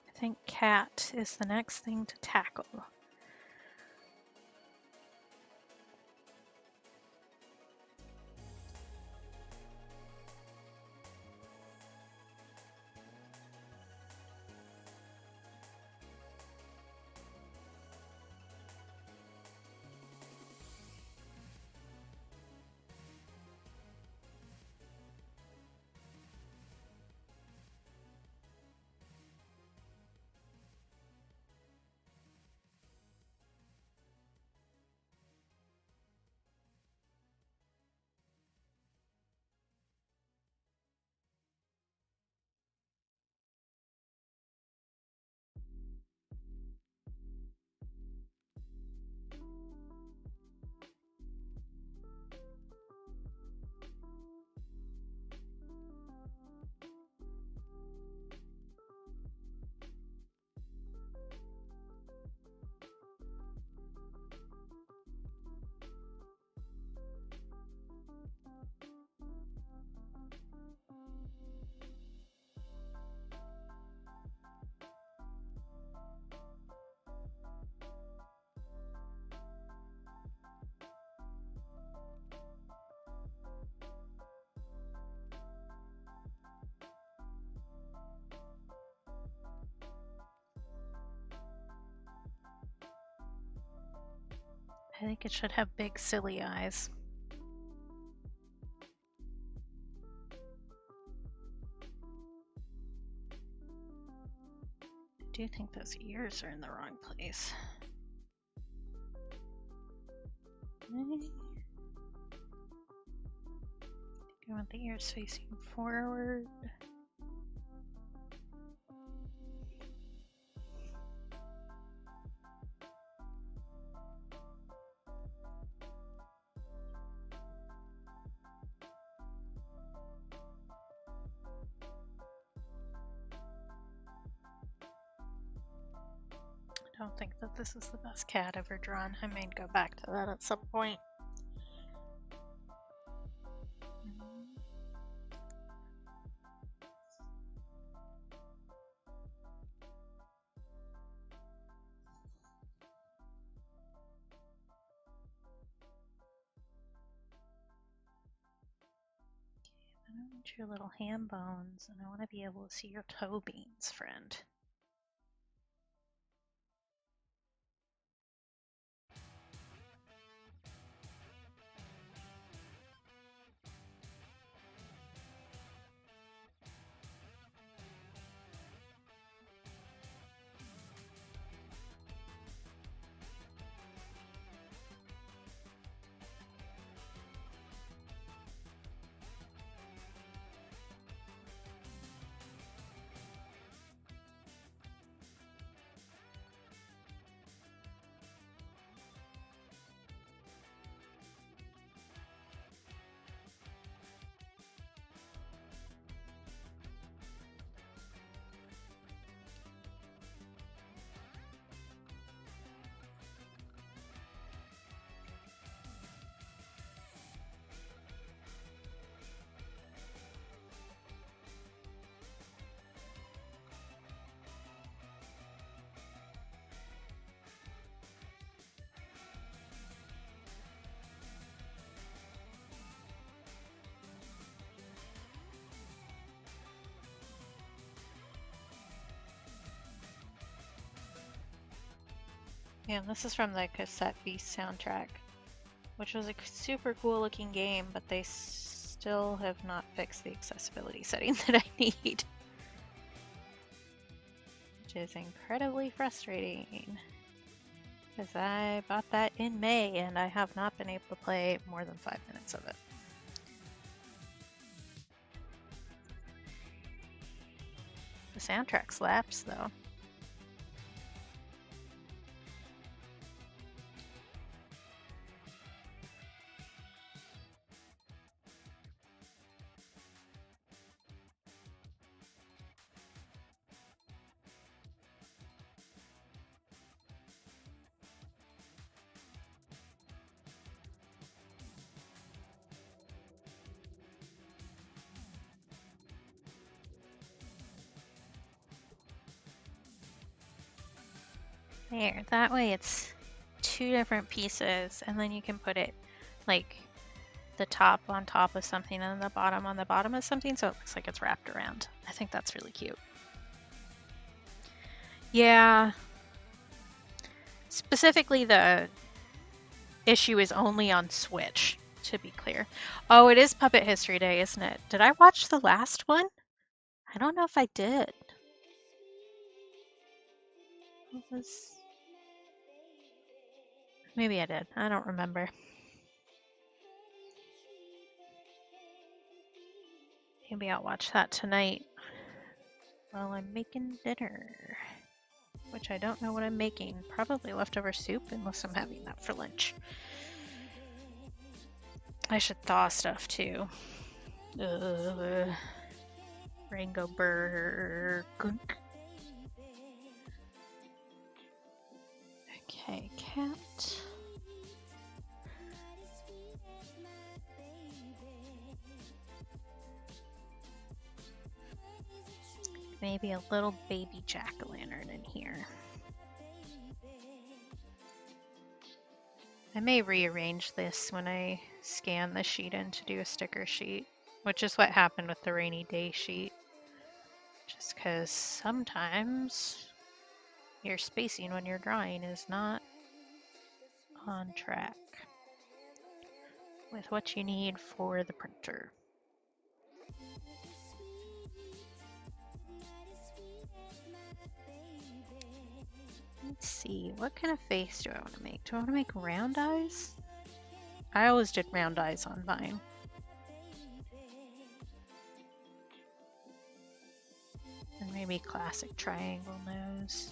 I think cat is the next thing to tackle. I think it should have big silly eyes. I do think those ears are in the wrong place. I want the ears facing forward. I don't think that this is the best cat ever drawn. I may go back to that at some point. I don't want your little ham bones, and I want to be able to see your toe beans, friend. Yeah, this is from the Cassette Beast soundtrack, which was a super cool looking game, but they still have not fixed the accessibility setting that I need. Which is incredibly frustrating. Because I bought that in May and I have not been able to play more than 5 minutes of it. The soundtrack slaps though. There, that way it's 2 different pieces and then you can put it like the top on top of something and the bottom on the bottom of something so it looks like it's wrapped around. I think that's really cute. Yeah. Specifically the issue is only on Switch, to be clear. Oh, it is Puppet History Day, isn't it? Did I watch the last one? I don't know if I did. What was... Maybe I did. I don't remember. Maybe I'll watch that tonight while I'm making dinner. Which I don't know what I'm making. Probably leftover soup, unless I'm having that for lunch. I should thaw stuff too. Rango Burger. Okay, cat. Maybe a little baby jack-o'-lantern in here. I may rearrange this when I scan the sheet in to do a sticker sheet, which is what happened with the rainy day sheet. Just because sometimes your spacing when you're drawing is not on track with what you need for the printer. Let's see, what kind of face do I want to make? Do I want to make round eyes? I always did round eyes on mine. And maybe classic triangle nose.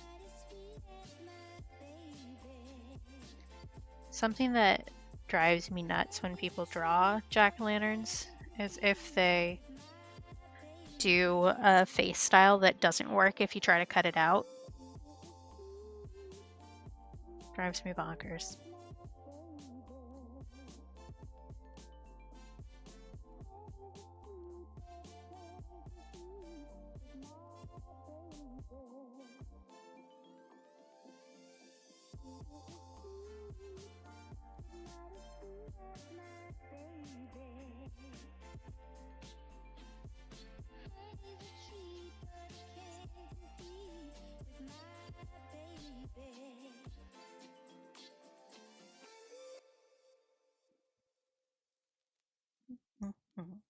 Something that drives me nuts when people draw jack-o'-lanterns is if they do a face style that doesn't work if you try to cut it out. Drives me bonkers. Mhm.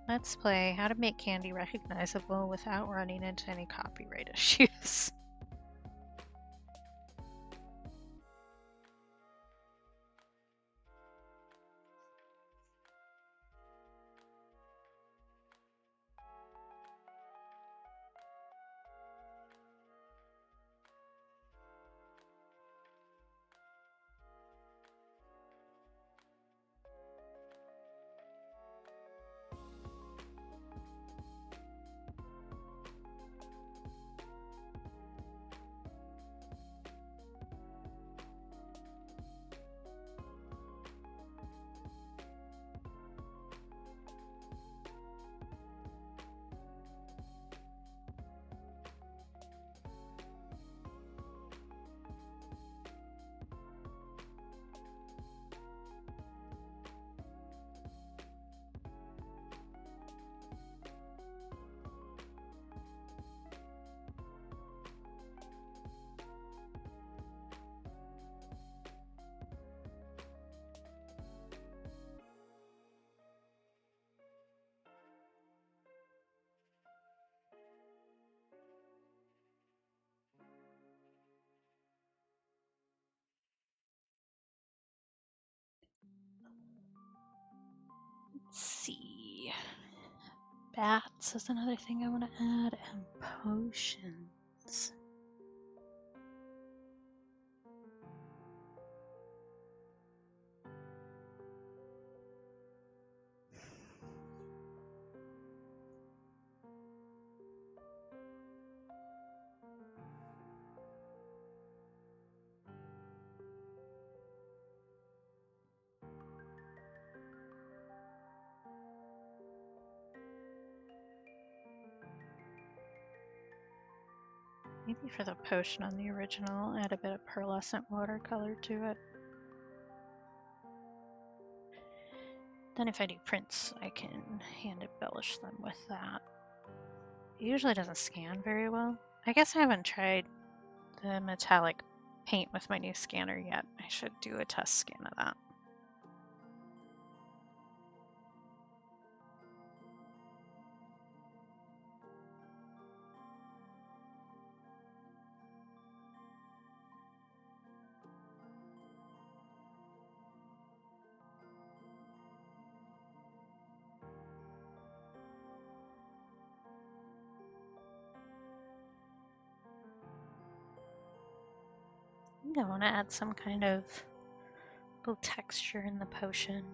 Let's play how to make candy recognizable without running into any copyright issues. Let's see. Bats is another thing I want to add, and potions. Maybe for the potion on the original, add a bit of pearlescent watercolor to it. Then if I do prints, I can hand embellish them with that. It usually doesn't scan very well. I guess I haven't tried the metallic paint with my new scanner yet. I should do a test scan of that. I think I want to add some kind of little texture in the potion,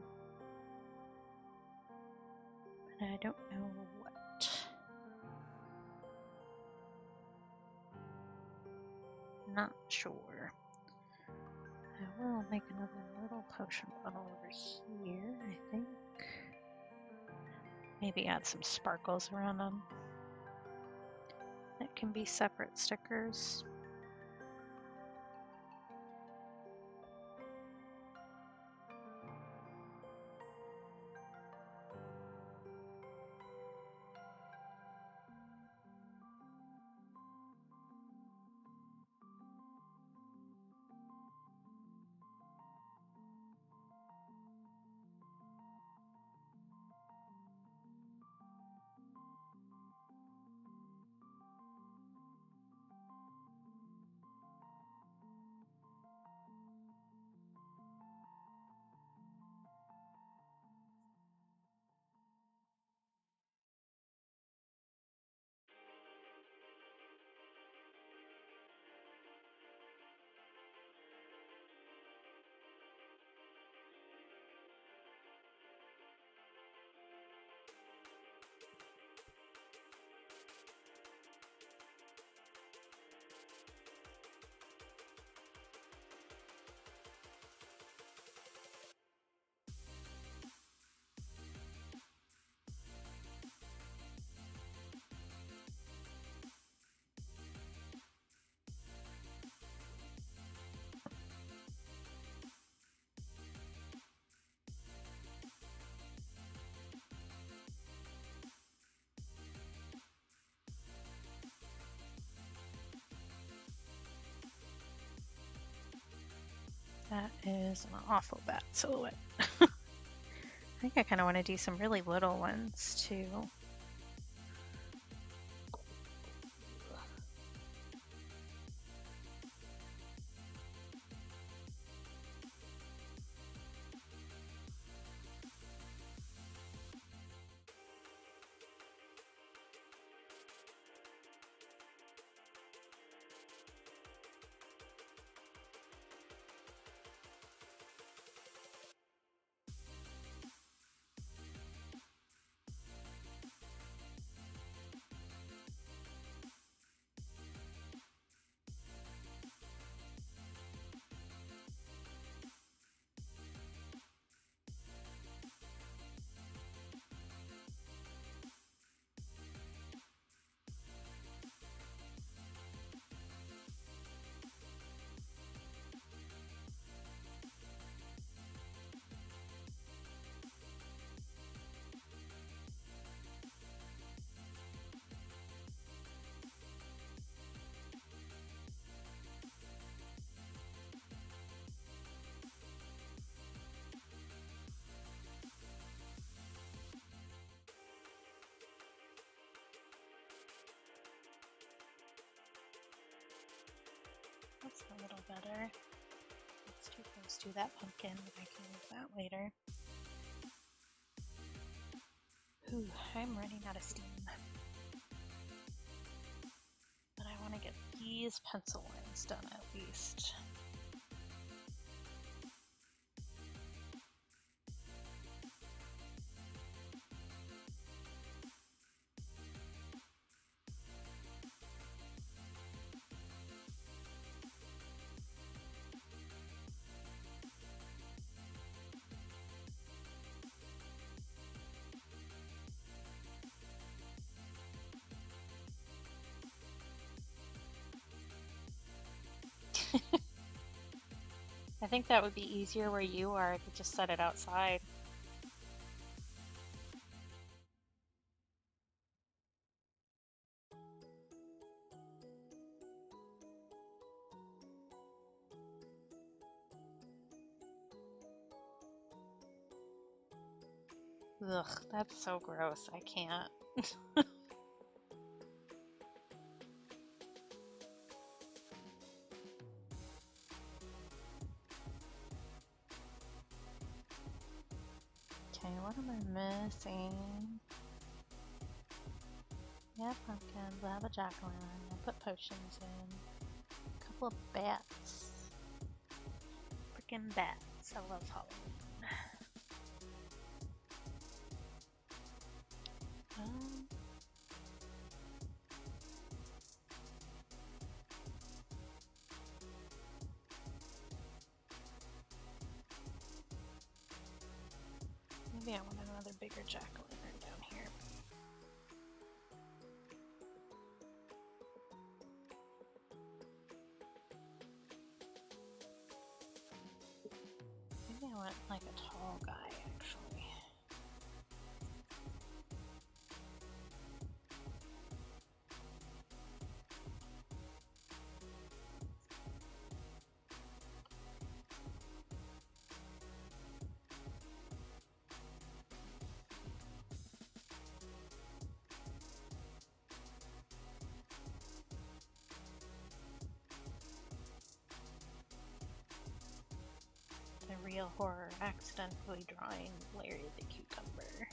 but I don't know what. Not sure. I will make another little potion bottle over here, I think. Maybe add some sparkles around them. That can be separate stickers. That is an awful bat silhouette. I think I kind of want to do some really little ones too. That's a little better. It's too close to that pumpkin, but I can move that later. Ooh, I'm running out of steam. But I want to get these pencil lines done at least. I think that would be easier where you are. I could just set it outside. Ugh, that's so gross. I can't. Okay, what am I missing? Yeah, pumpkins. I have a jack-o'-lantern. I put potions in. A couple of bats. Freaking bats. I love Halloween. Maybe I want another bigger jack-o'-lantern down here. Maybe I want like a tall guy, actually. The real horror, accidentally drawing Larry the cucumber.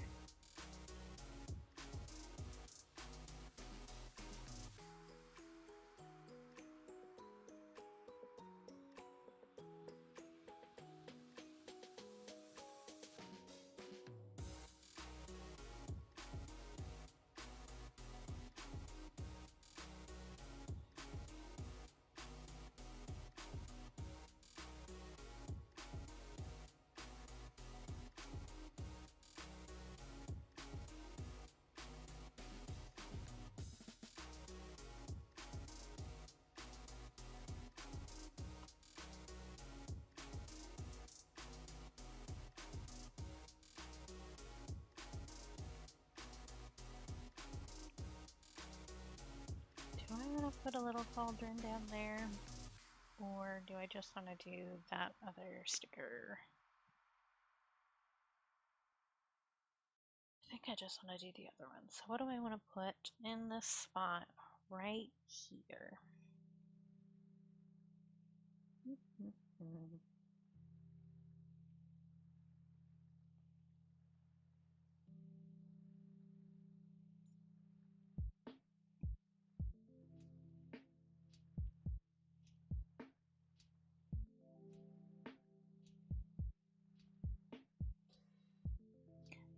Do I want to put a little cauldron down there? Or do I just want to do that other sticker? I think I just want to do the other one. So what do I want to put in this spot right here?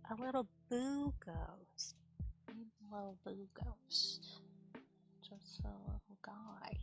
A little boo ghost. Maybe a little boo ghost. Just a little guy.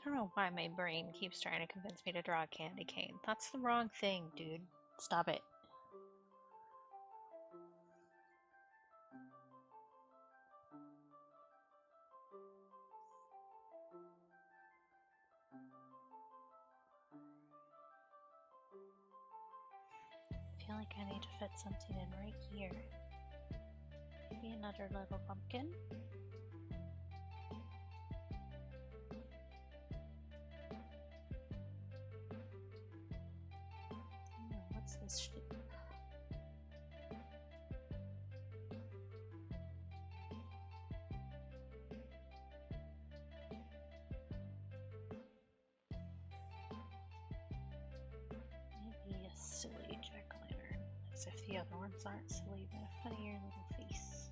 I don't know why my brain keeps trying to convince me to draw a candy cane. That's the wrong thing, dude. Stop it. I feel like I need to fit something in right here. Maybe another little pumpkin. What's this shape? Maybe a silly jack-o'-lantern. As if the other ones aren't silly, but a funnier little face.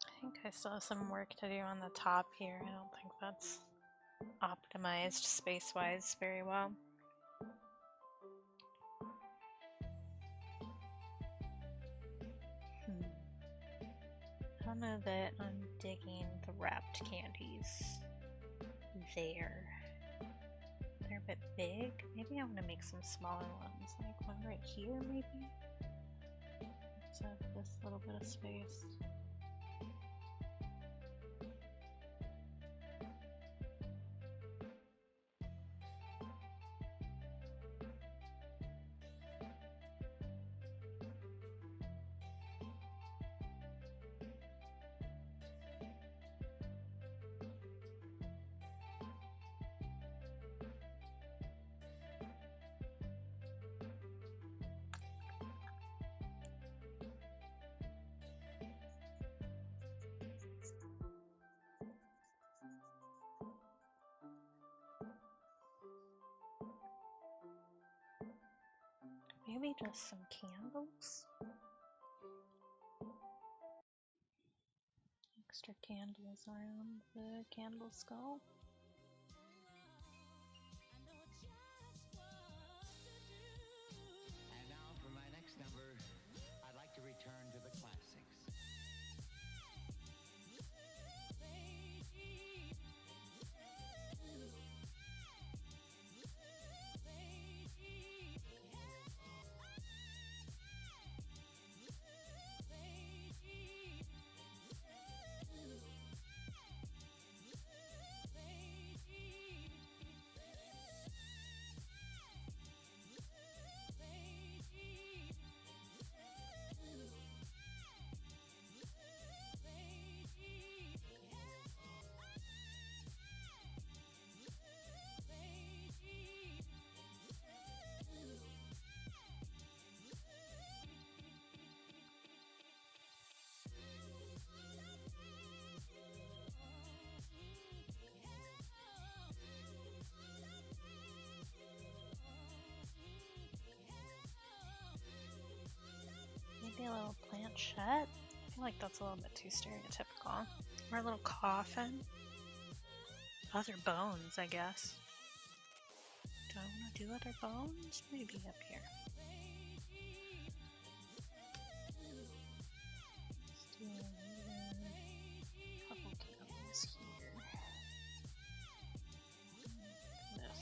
I think I still have some work to do on the top here. I don't think that's optimized space-wise very well. I don't know that I'm digging the wrapped candies there. They're a bit big. Maybe I want to make some smaller ones, like one right here maybe? So this little bit of space. Maybe just some candles? Extra candles around the candle skull. And now for my next number, I'd like to return to the classics. Maybe a little planchette? I feel like that's a little bit too stereotypical. Or a little coffin. Other bones, I guess. Do I want to do other bones? Maybe up here. Let's do a couple candles here. This.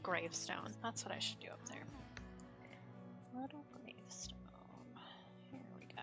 gravestone. That's what I should do up there. Little gravestone. Here we go.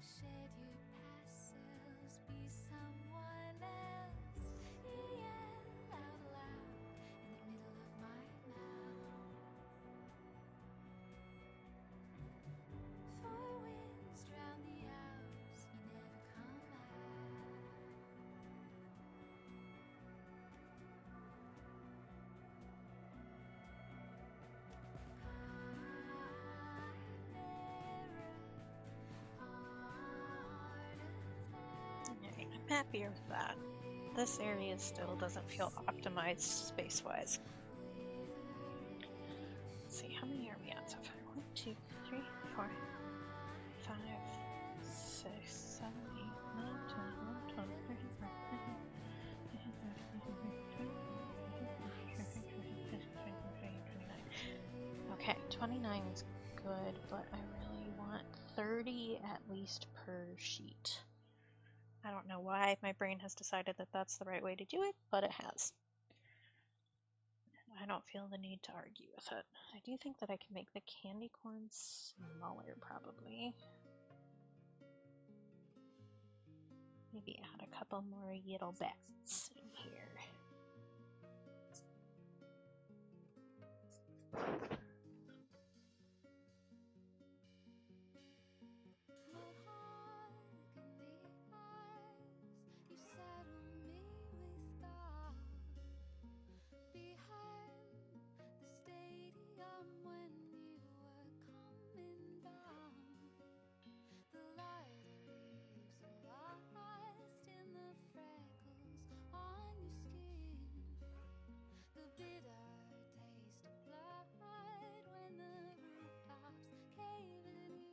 Shed your past selves, be someone else. Yell out loud in the middle of my mouth. Four winds drown the hours, you never come out. Alright, I'm happier with that. This area still doesn't feel optimized space-wise. Let's see, how many are we at so far? 1, 2, 3, 4, 5, 6, 7, 8, 9, 10, 11, 12, 13, 14, 15, 16, 17, 18, 19. Okay, 29 is good, but I really want 30 at least per sheet. I don't know why my brain has decided that that's the right way to do it, but it has. I don't feel the need to argue with it. I do think that I can make the candy corn smaller, probably. Maybe add a couple more little bits in here. You saddle me with doubt behind the stadium when you were coming down. The light leaves are lost in the freckles on your skin. The bitter taste of blood when the rooftops caving in.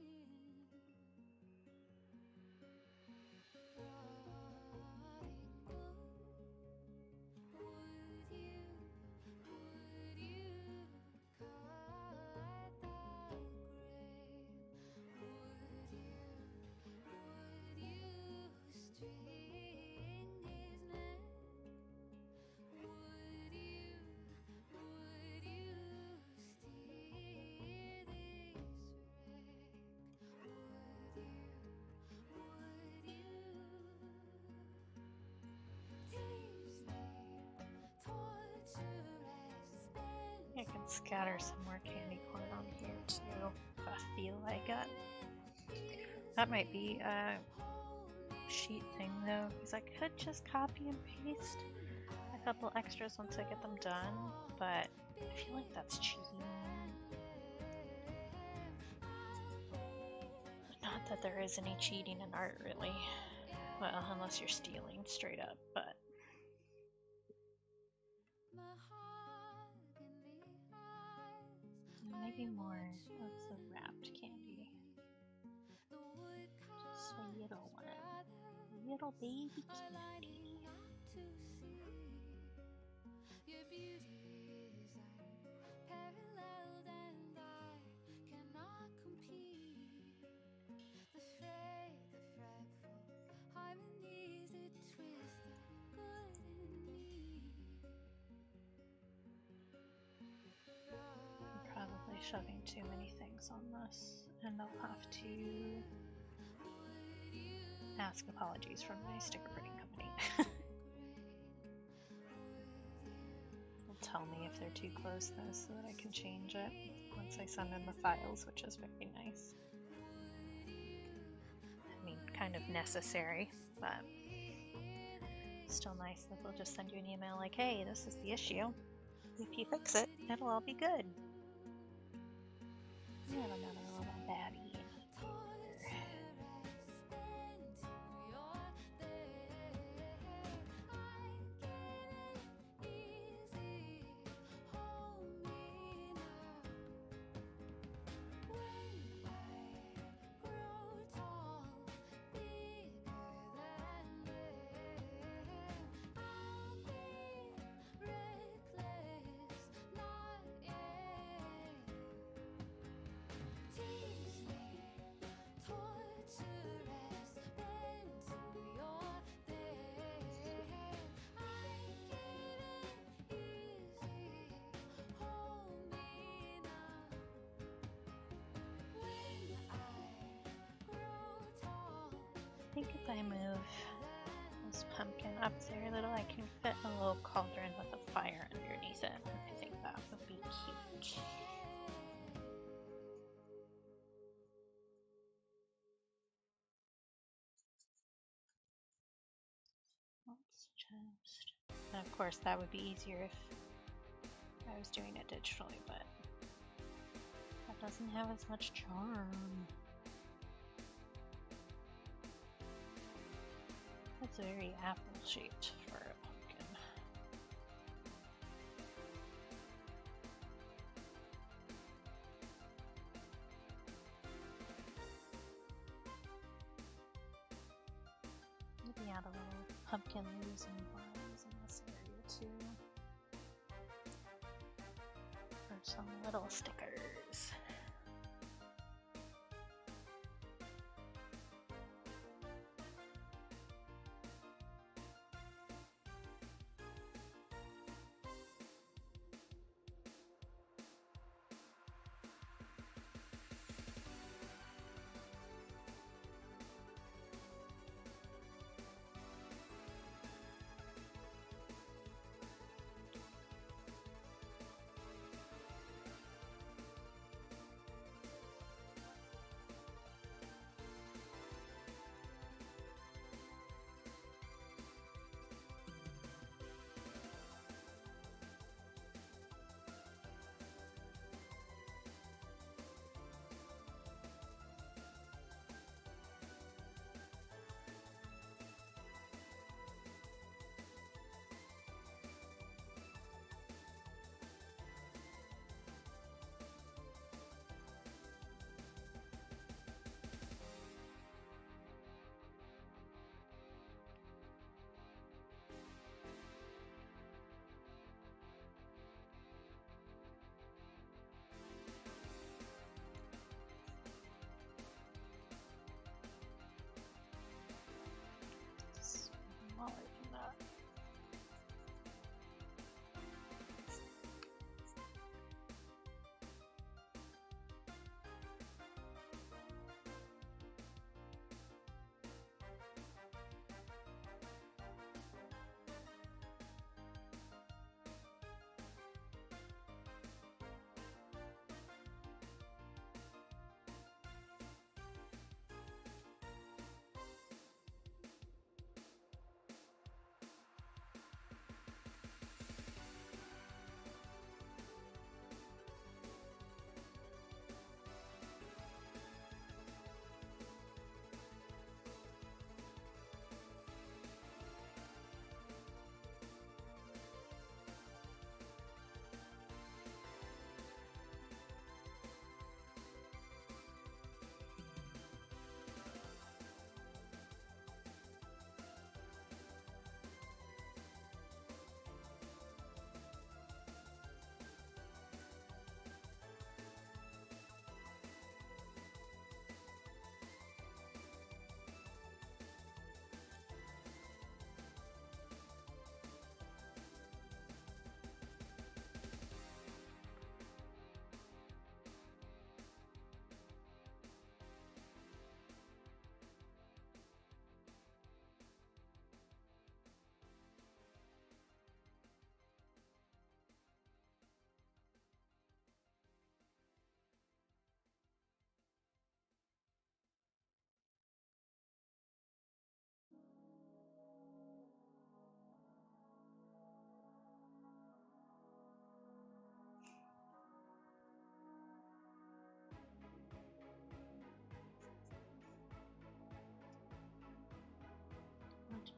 Would you cut the grave? Would you string his neck? Would you steer this wreck? Would you tease me, torture as I can scatter some more candy corn on here too, if I feel like it. That might be a sheet thing though, because I could just copy and paste a couple extras once I get them done, but I feel like that's cheating. Not that there is any cheating in art, really. Well, unless you're stealing straight up, but maybe more of the wrapped candy. Just a little one. Little baby candy. Your beauty is unparalleled and I cannot compete. The frayed, the fretful harmonies that twist the good in me. I'm probably shoving too many things on this, and I'll have to ask apologies from my sticker printing company. They'll tell me if they're too close though, so that I can change it once I send in the files, which is very nice. I mean, kind of necessary, but Still nice that they'll just send you an email like, hey, this is the issue. If you fix it, it'll all be good. We have another little baddie in here. I think if I move this pumpkin up there a little, I can fit a little cauldron with a fire underneath it. I think that would be cute. Let's just... And of course that would be easier if I was doing it digitally, but that doesn't have as much charm. It's very apple-shaped for a pumpkin. Maybe add a little pumpkin leaves and vines in this area too. Or some little stickers.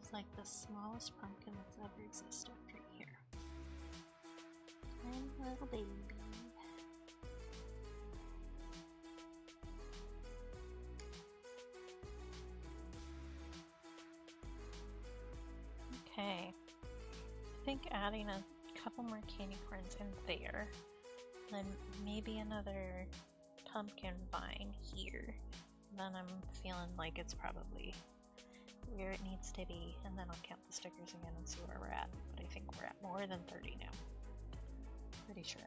It's like the smallest pumpkin that's ever existed right here. Tiny little baby. Okay. I think adding a couple more candy corns in there, then maybe another pumpkin vine here. Then I'm feeling like it's probably where it needs to be, and then I'll count the stickers again and see where we're at. But I think we're at more than 30 now. Pretty sure.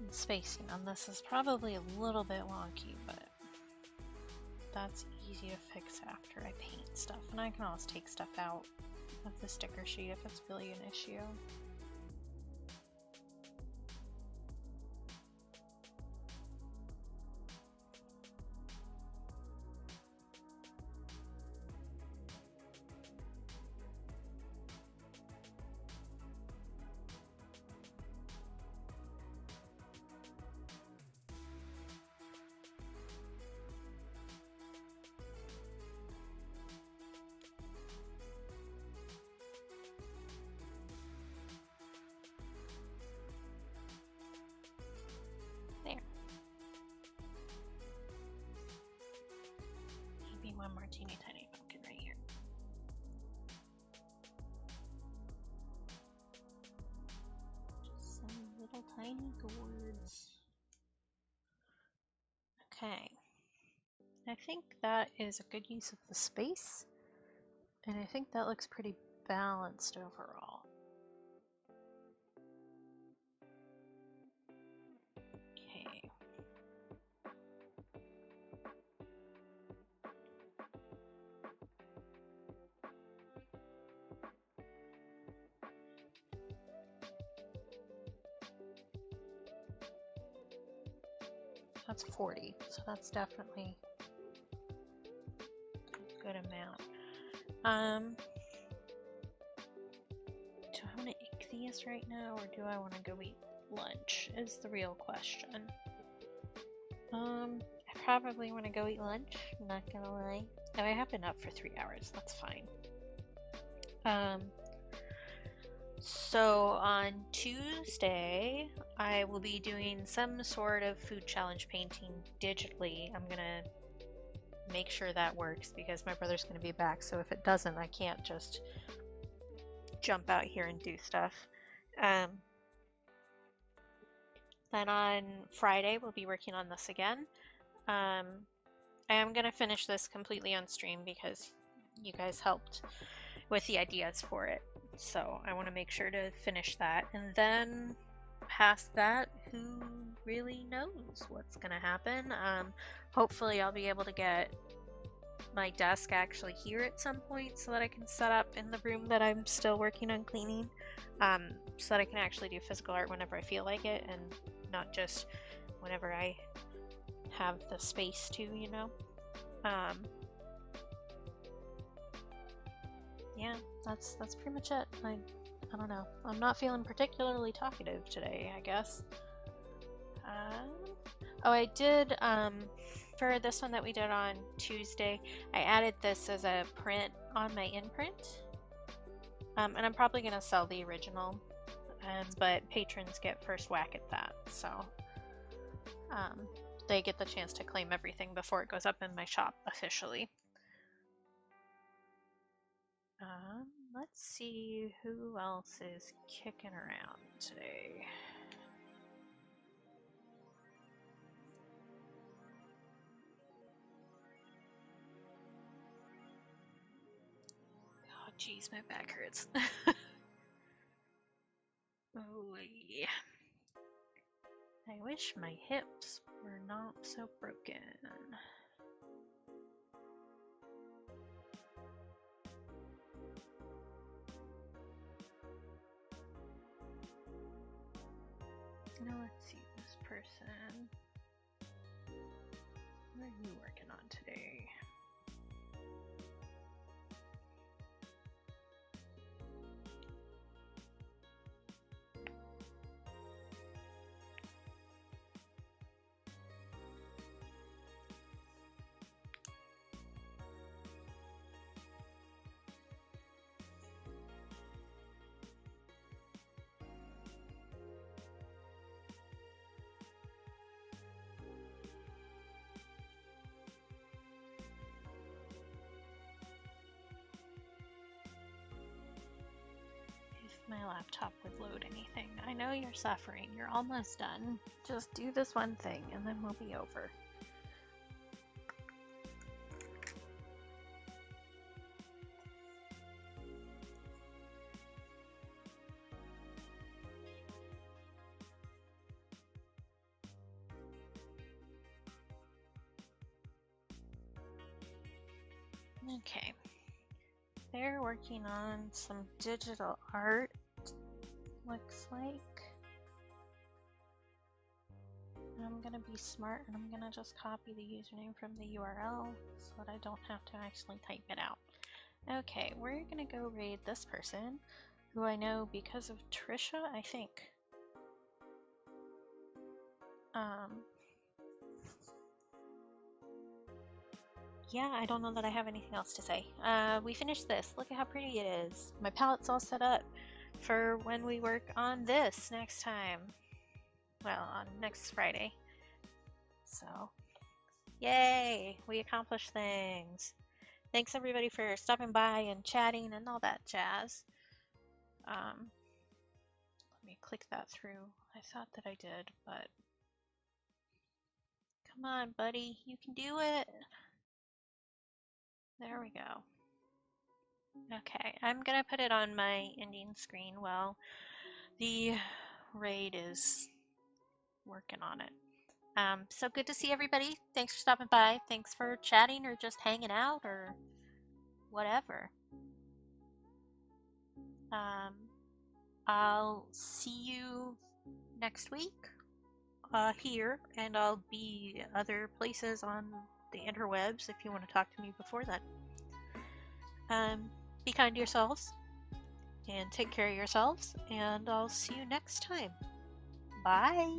And spacing on this is probably a little bit wonky, but that's easy to fix after I paint stuff. And I can always take stuff out of the sticker sheet if it's really an issue. There. Maybe one more teeny tiny pumpkin right here. Just some little tiny gourds. Okay. I think that is a good use of the space, and I think that looks pretty balanced overall. Okay. That's 40, so that's definitely a good amount. Do I want to ink these right now, or do I want to go eat lunch is the real question. I probably want to go eat lunch, not gonna lie. And I have been up for 3 hours, that's fine. So on Tuesday, I will be doing some sort of food challenge painting digitally. I'm gonna make sure that works because my brother's gonna be back, so if it doesn't, I can't just jump out here and do stuff. Then on Friday, we'll be working on this again. I am gonna finish this completely on stream because you guys helped with the ideas for it. So I want to make sure to finish that, and then past that, who really knows what's gonna happen. Hopefully I'll be able to get my desk actually here at some point so that I can set up in the room that I'm still working on cleaning, so that I can actually do physical art whenever I feel like it and not just whenever I have the space to, you know. Yeah, that's pretty much it. I don't know. I'm not feeling particularly talkative today, I guess. Oh, I did, for this one that we did on Tuesday, I added this as a print on my imprint. And I'm probably going to sell the original, but patrons get first whack at that, so they get the chance to claim everything before it goes up in my shop officially. Let's see who else is kicking around today. Oh geez, my back hurts. Oh yeah. I wish my hips were not so broken. Now let's see this person. What are you working on today? my laptop would load anything. I know you're suffering. You're almost done. Just do this one thing and then we'll be over. Okay. They're working on some digital art, looks like. I'm gonna be smart and I'm gonna just copy the username from the URL so that I don't have to actually type it out. Okay, we're gonna go raid this person who I know because of Trisha, I think. Yeah, I don't know that I have anything else to say. We finished this. Look at how pretty it is. My palette's all set up for when we work on this next time. Well, on next Friday. So, yay! We accomplished things. Thanks everybody for stopping by and chatting and all that jazz. Let me click that through. I thought that I did, but come on, buddy. You can do it. There we go. Okay, I'm gonna put it on my ending screen while the raid is working on it. So good to see everybody. Thanks for stopping by. Thanks for chatting or just hanging out or whatever. I'll see you next week here, and I'll be other places on the interwebs if you want to talk to me before then. Be kind to yourselves and take care of yourselves, and I'll see you next time. Bye.